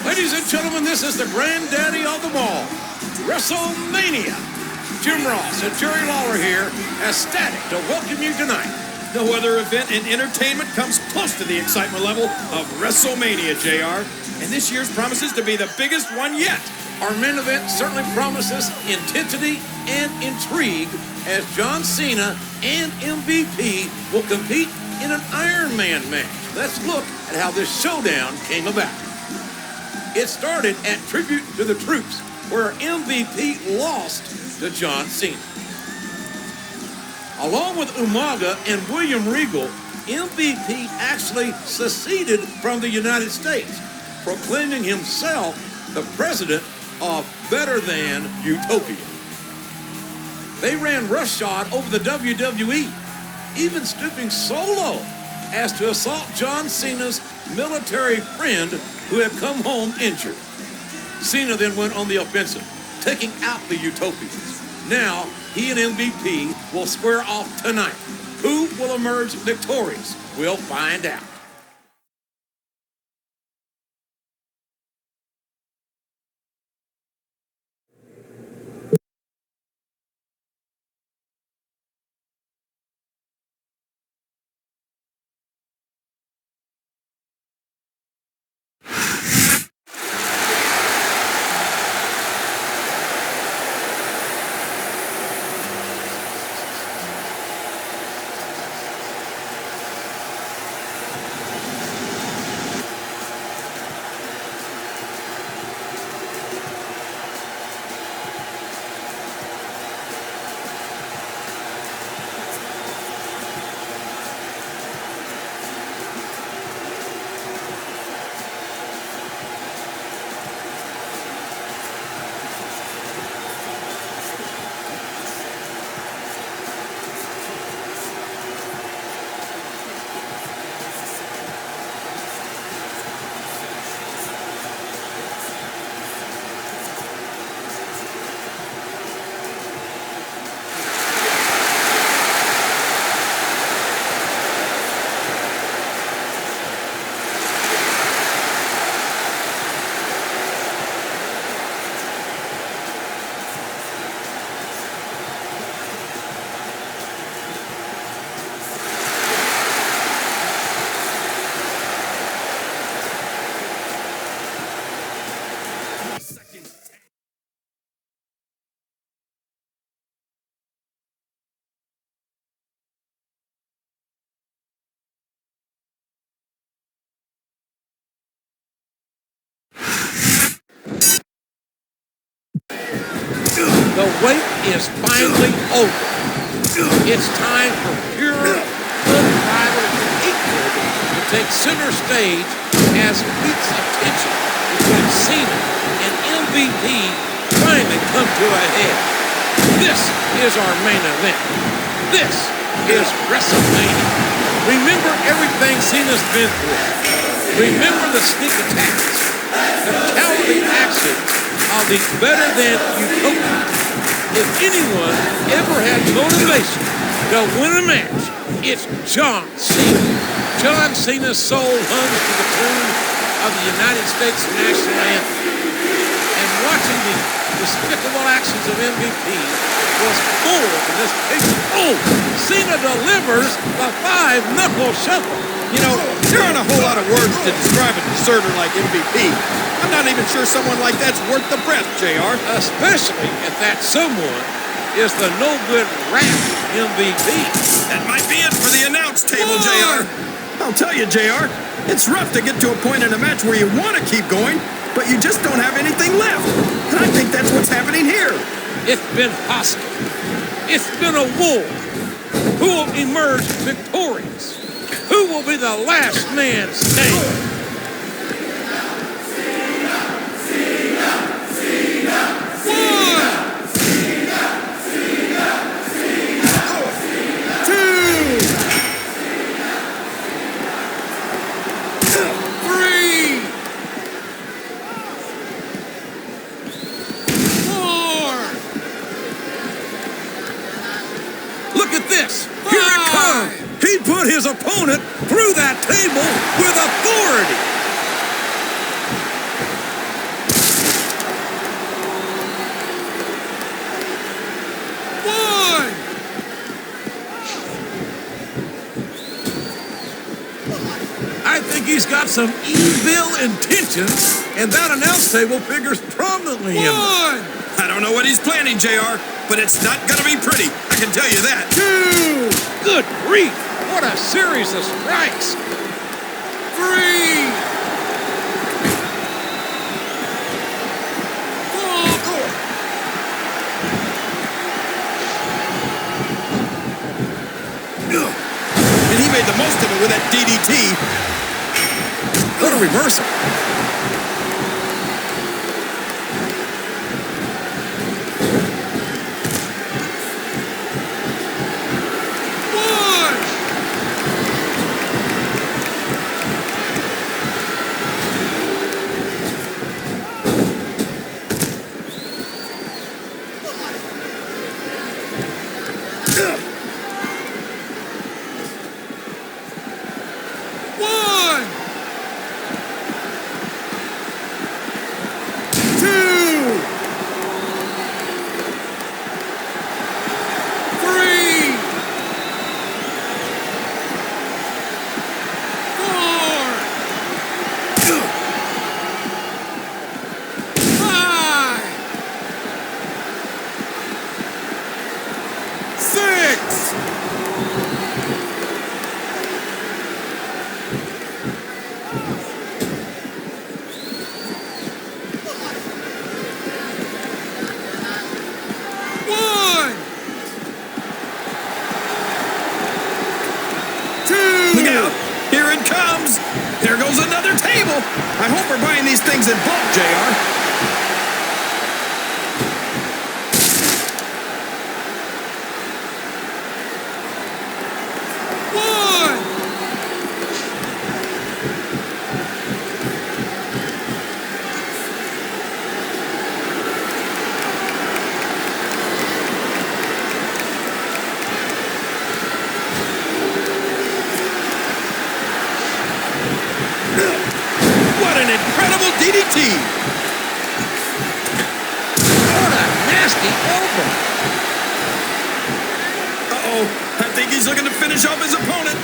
Ladies and gentlemen, this is the granddaddy of them all, WrestleMania. Jim Ross and Jerry Lawler here, ecstatic to welcome you tonight. No other event in entertainment comes close to the excitement level of WrestleMania, JR. And this year's promises to be the biggest one yet. Our main event certainly promises intensity and intrigue as John Cena and MVP will compete in an Iron Man match. Let's look at how this showdown came about. It started at Tribute to the Troops, where MVP lost to John Cena. Along with Umaga and William Regal, MVP actually seceded from the United States, proclaiming himself the president of Better Than Utopia. They ran roughshod over the WWE, even stooping so low as to assault John Cena's military friend who had come home injured. Cena then went on the offensive, taking out the Utopians. Now, he and MVP will square off tonight. Who will emerge victorious? We'll find out. The wait is finally over. It's time for pure, unrivaled hatred to take center stage as weeks of tension between Cena and MVP finally come to a head. This is our main event. This is Wrestlemania. Remember everything Cena's been through. Remember the sneak attacks, the cowardly actions of the better-than-utopia. If anyone ever had motivation to win a match, it's John Cena. John Cena's soul hums to the tune of the United States national anthem. And watching the despicable actions of MVP was full of this picture. Oh, Cena delivers the 5-knuckle shuffle. You know, there aren't a whole lot of words to describe a deserter like MVP. I'm not even sure someone like that's worth the breath, JR. Especially if that someone is the no-good rat MVP. That might be it for the announce table, JR. I'll tell you, JR, it's rough to get to a point in a match where you want to keep going, but you just don't have anything left. And I think that's what's happening here. It's been hostile. It's been a war. Who will emerge victorious? Who will be the last man standing? Put his opponent through that table with authority. One. I think he's got some evil intentions, and that announce table figures prominently in One. I don't know what he's planning, JR, but it's not going to be pretty. I can tell you that. Two. Good grief. What a series of strikes! 3! 4! And he made the most of it with that DDT. What a reversal. I hope we're buying these things in bulk, JR. DDT. What a nasty elbow. Uh-oh. I think he's looking to finish off his opponent.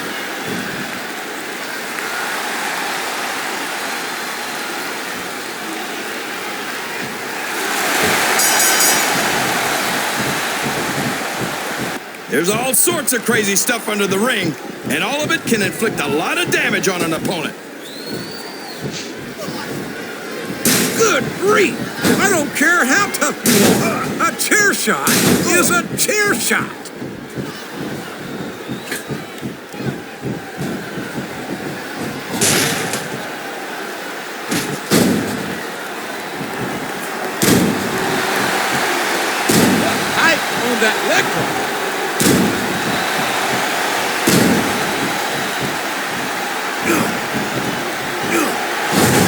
There's all sorts of crazy stuff under the ring, and all of it can inflict a lot of damage on an opponent. Good grief! I don't care how tough you are. A chair shot is a chair shot. Height on that leg drop.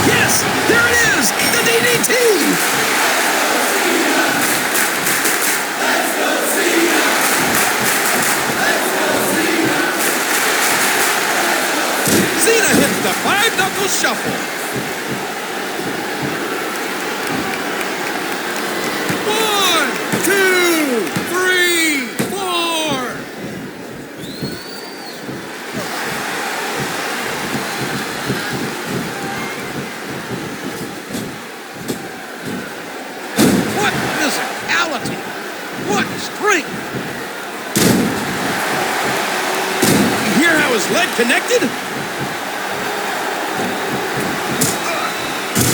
Yes, there it is, the DDT. Cena hits the five-knuckle shuffle. 1, 2, 3, 4. What physicality! What strength! You hear how his leg connected?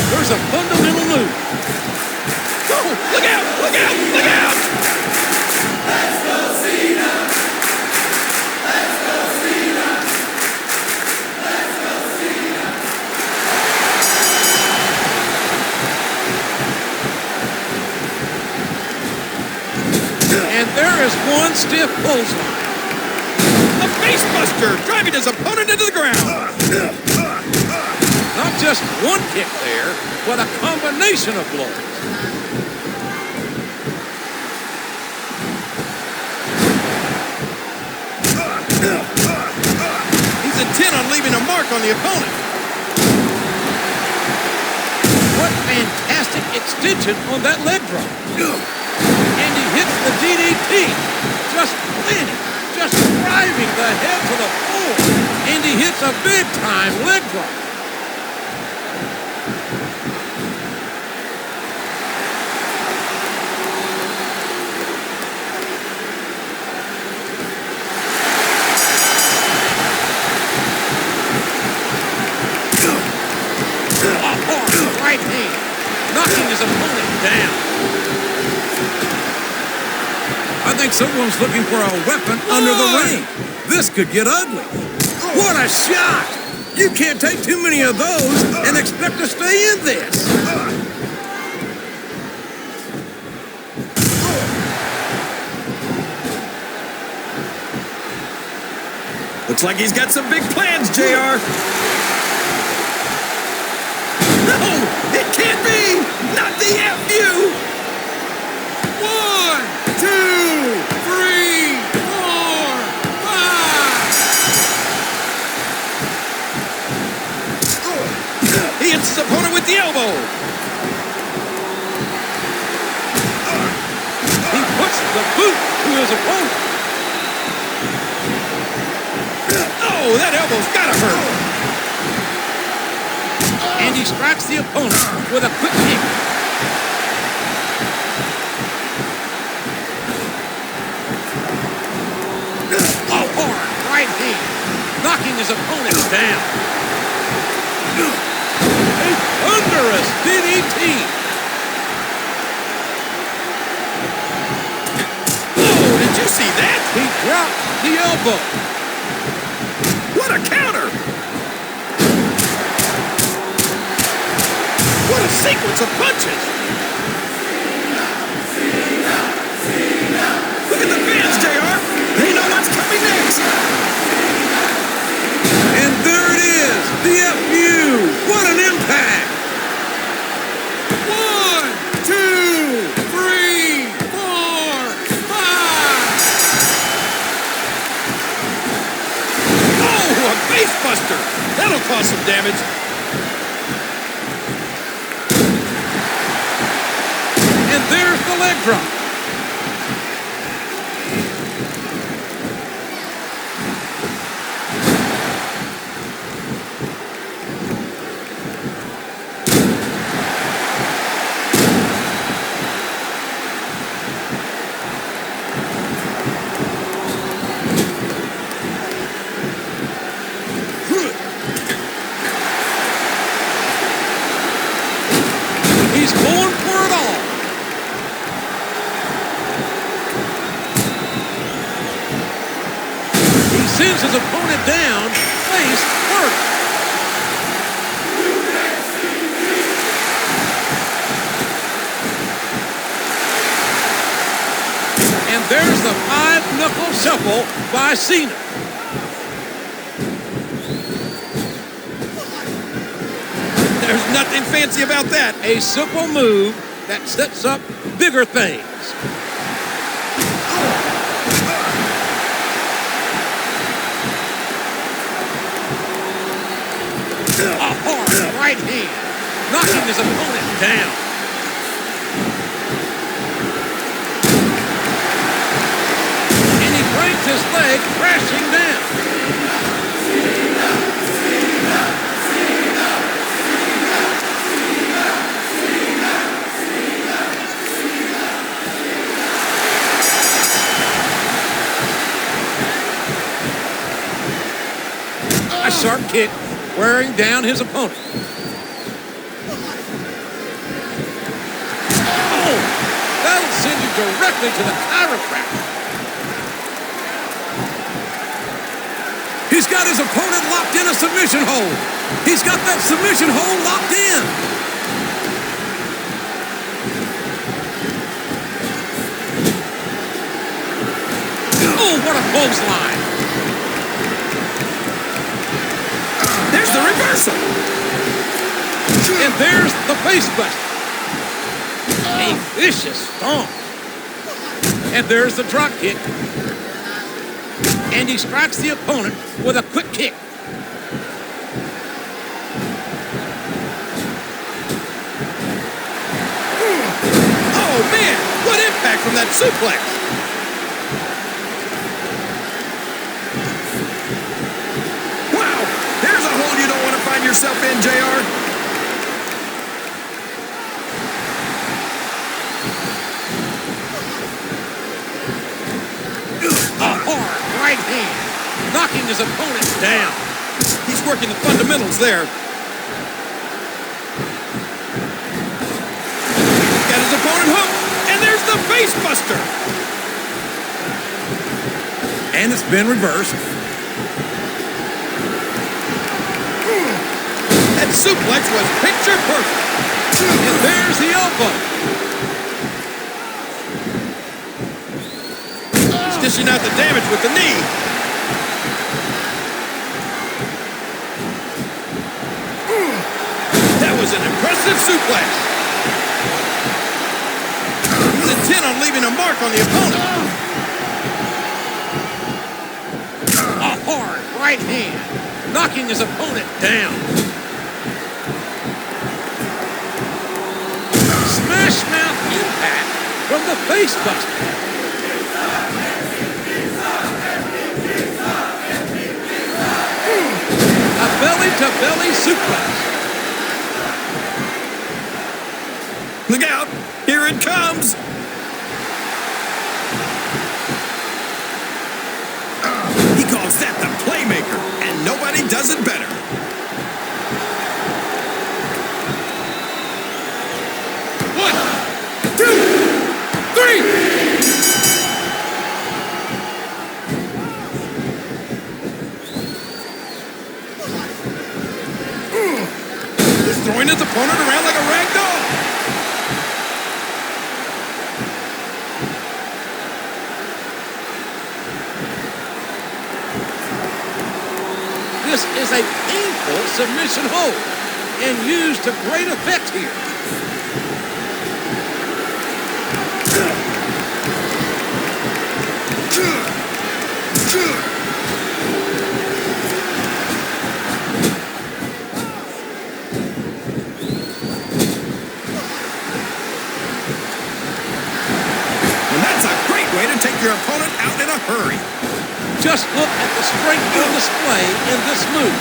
There's a fundamental move. Oh, look out, look out, look out! Let's go, Cena! Let's go, Cena! Let's go, Cena! And there is one stiff clothesline. A face buster, driving his opponent into the ground. Not just one kick there, but a combination of blows. He's intent on leaving a mark on the opponent. What fantastic extension on that leg drop. And he hits the DDT. Just landing, just driving the head to the floor. And he hits a big-time leg drop. Right hand, knocking his opponent down. I think someone's looking for a weapon under the ring. This could get ugly. What a shot! You can't take too many of those and expect to stay in this. Looks like he's got some big plans, JR. No, it can't be! Not the FU! 1, 2, 3, 4, 5. He hits his opponent with the elbow. He puts the boot to his opponent. Oh, that elbow's gotta hurt. And he strikes the opponent with a quick kick. A hard right hand, knocking his opponent down. A thunderous DDT. Oh, did you see that? He dropped the elbow. What a counter! What a sequence of punches! Look at the fans, JR! They know what's coming next! And there it is, the FU. What an impact! 1, 2, 3, 4, 5. Oh, a face buster! That'll cause some damage. And there's the leg drop. He's going for it all. sends his opponent down face first. And there's the 5-knuckle shuffle by Cena. There's nothing fancy about that. A simple move that sets up bigger things. A hard right hand, knocking his opponent down. And he brings his leg crashing down. A sharp kick wearing down his opponent. Oh, that'll send you directly to the chiropractor. He's got his opponent locked in a submission hold. He's got that submission hold locked in. Oh, what a clothesline. There's the reversal. And there's the face buster. A vicious stomp. And there's the drop kick. And he strikes the opponent with a quick kick. Oh, man. What impact from that suplex. Wow. There's a hole you don't want to find yourself in, JR. A hard right hand, knocking his opponent down. He's working the fundamentals there. Got his opponent hooked, and there's the face buster. And it's been reversed. That suplex was picture perfect. And there's the elbow. He's dishing out the damage with the knee. That was an impressive suplex. He's intent on leaving a mark on the opponent. A hard right hand, knocking his opponent down. Smash mouth impact from the face buster. A belly-to-belly suplex. Look out! Here it comes! He calls that the playmaker, and nobody does it better. One, two, three! He's throwing his opponent around like a rag doll. This is a painful submission hold and used to great effect here. And that's a great way to take your opponent out in a hurry. Just look at the strength on display in this move.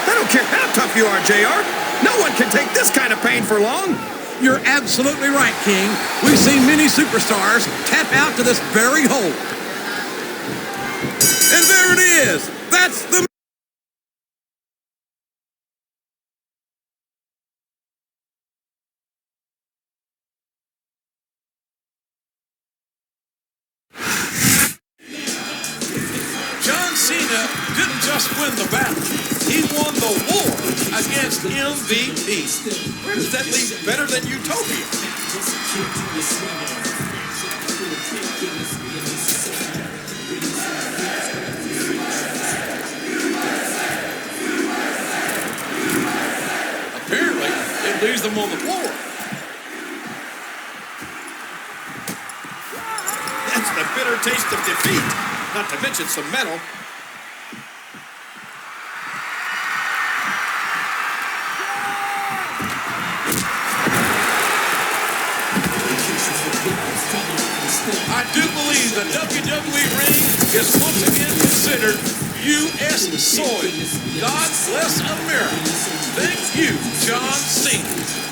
I don't care how tough you are, JR. No one can take this kind of pain for long. You're absolutely right, King. We've seen many superstars tap out to this very hold. And there it is. That's the Cena didn't just win the battle. He won the war against MVP. Where does that leave better than Utopia? Apparently, it leaves them on the floor. That's the bitter taste of defeat, not to mention some metal. I do believe the WWE ring is once again considered U.S. soil. God bless America. Thank you, John Cena.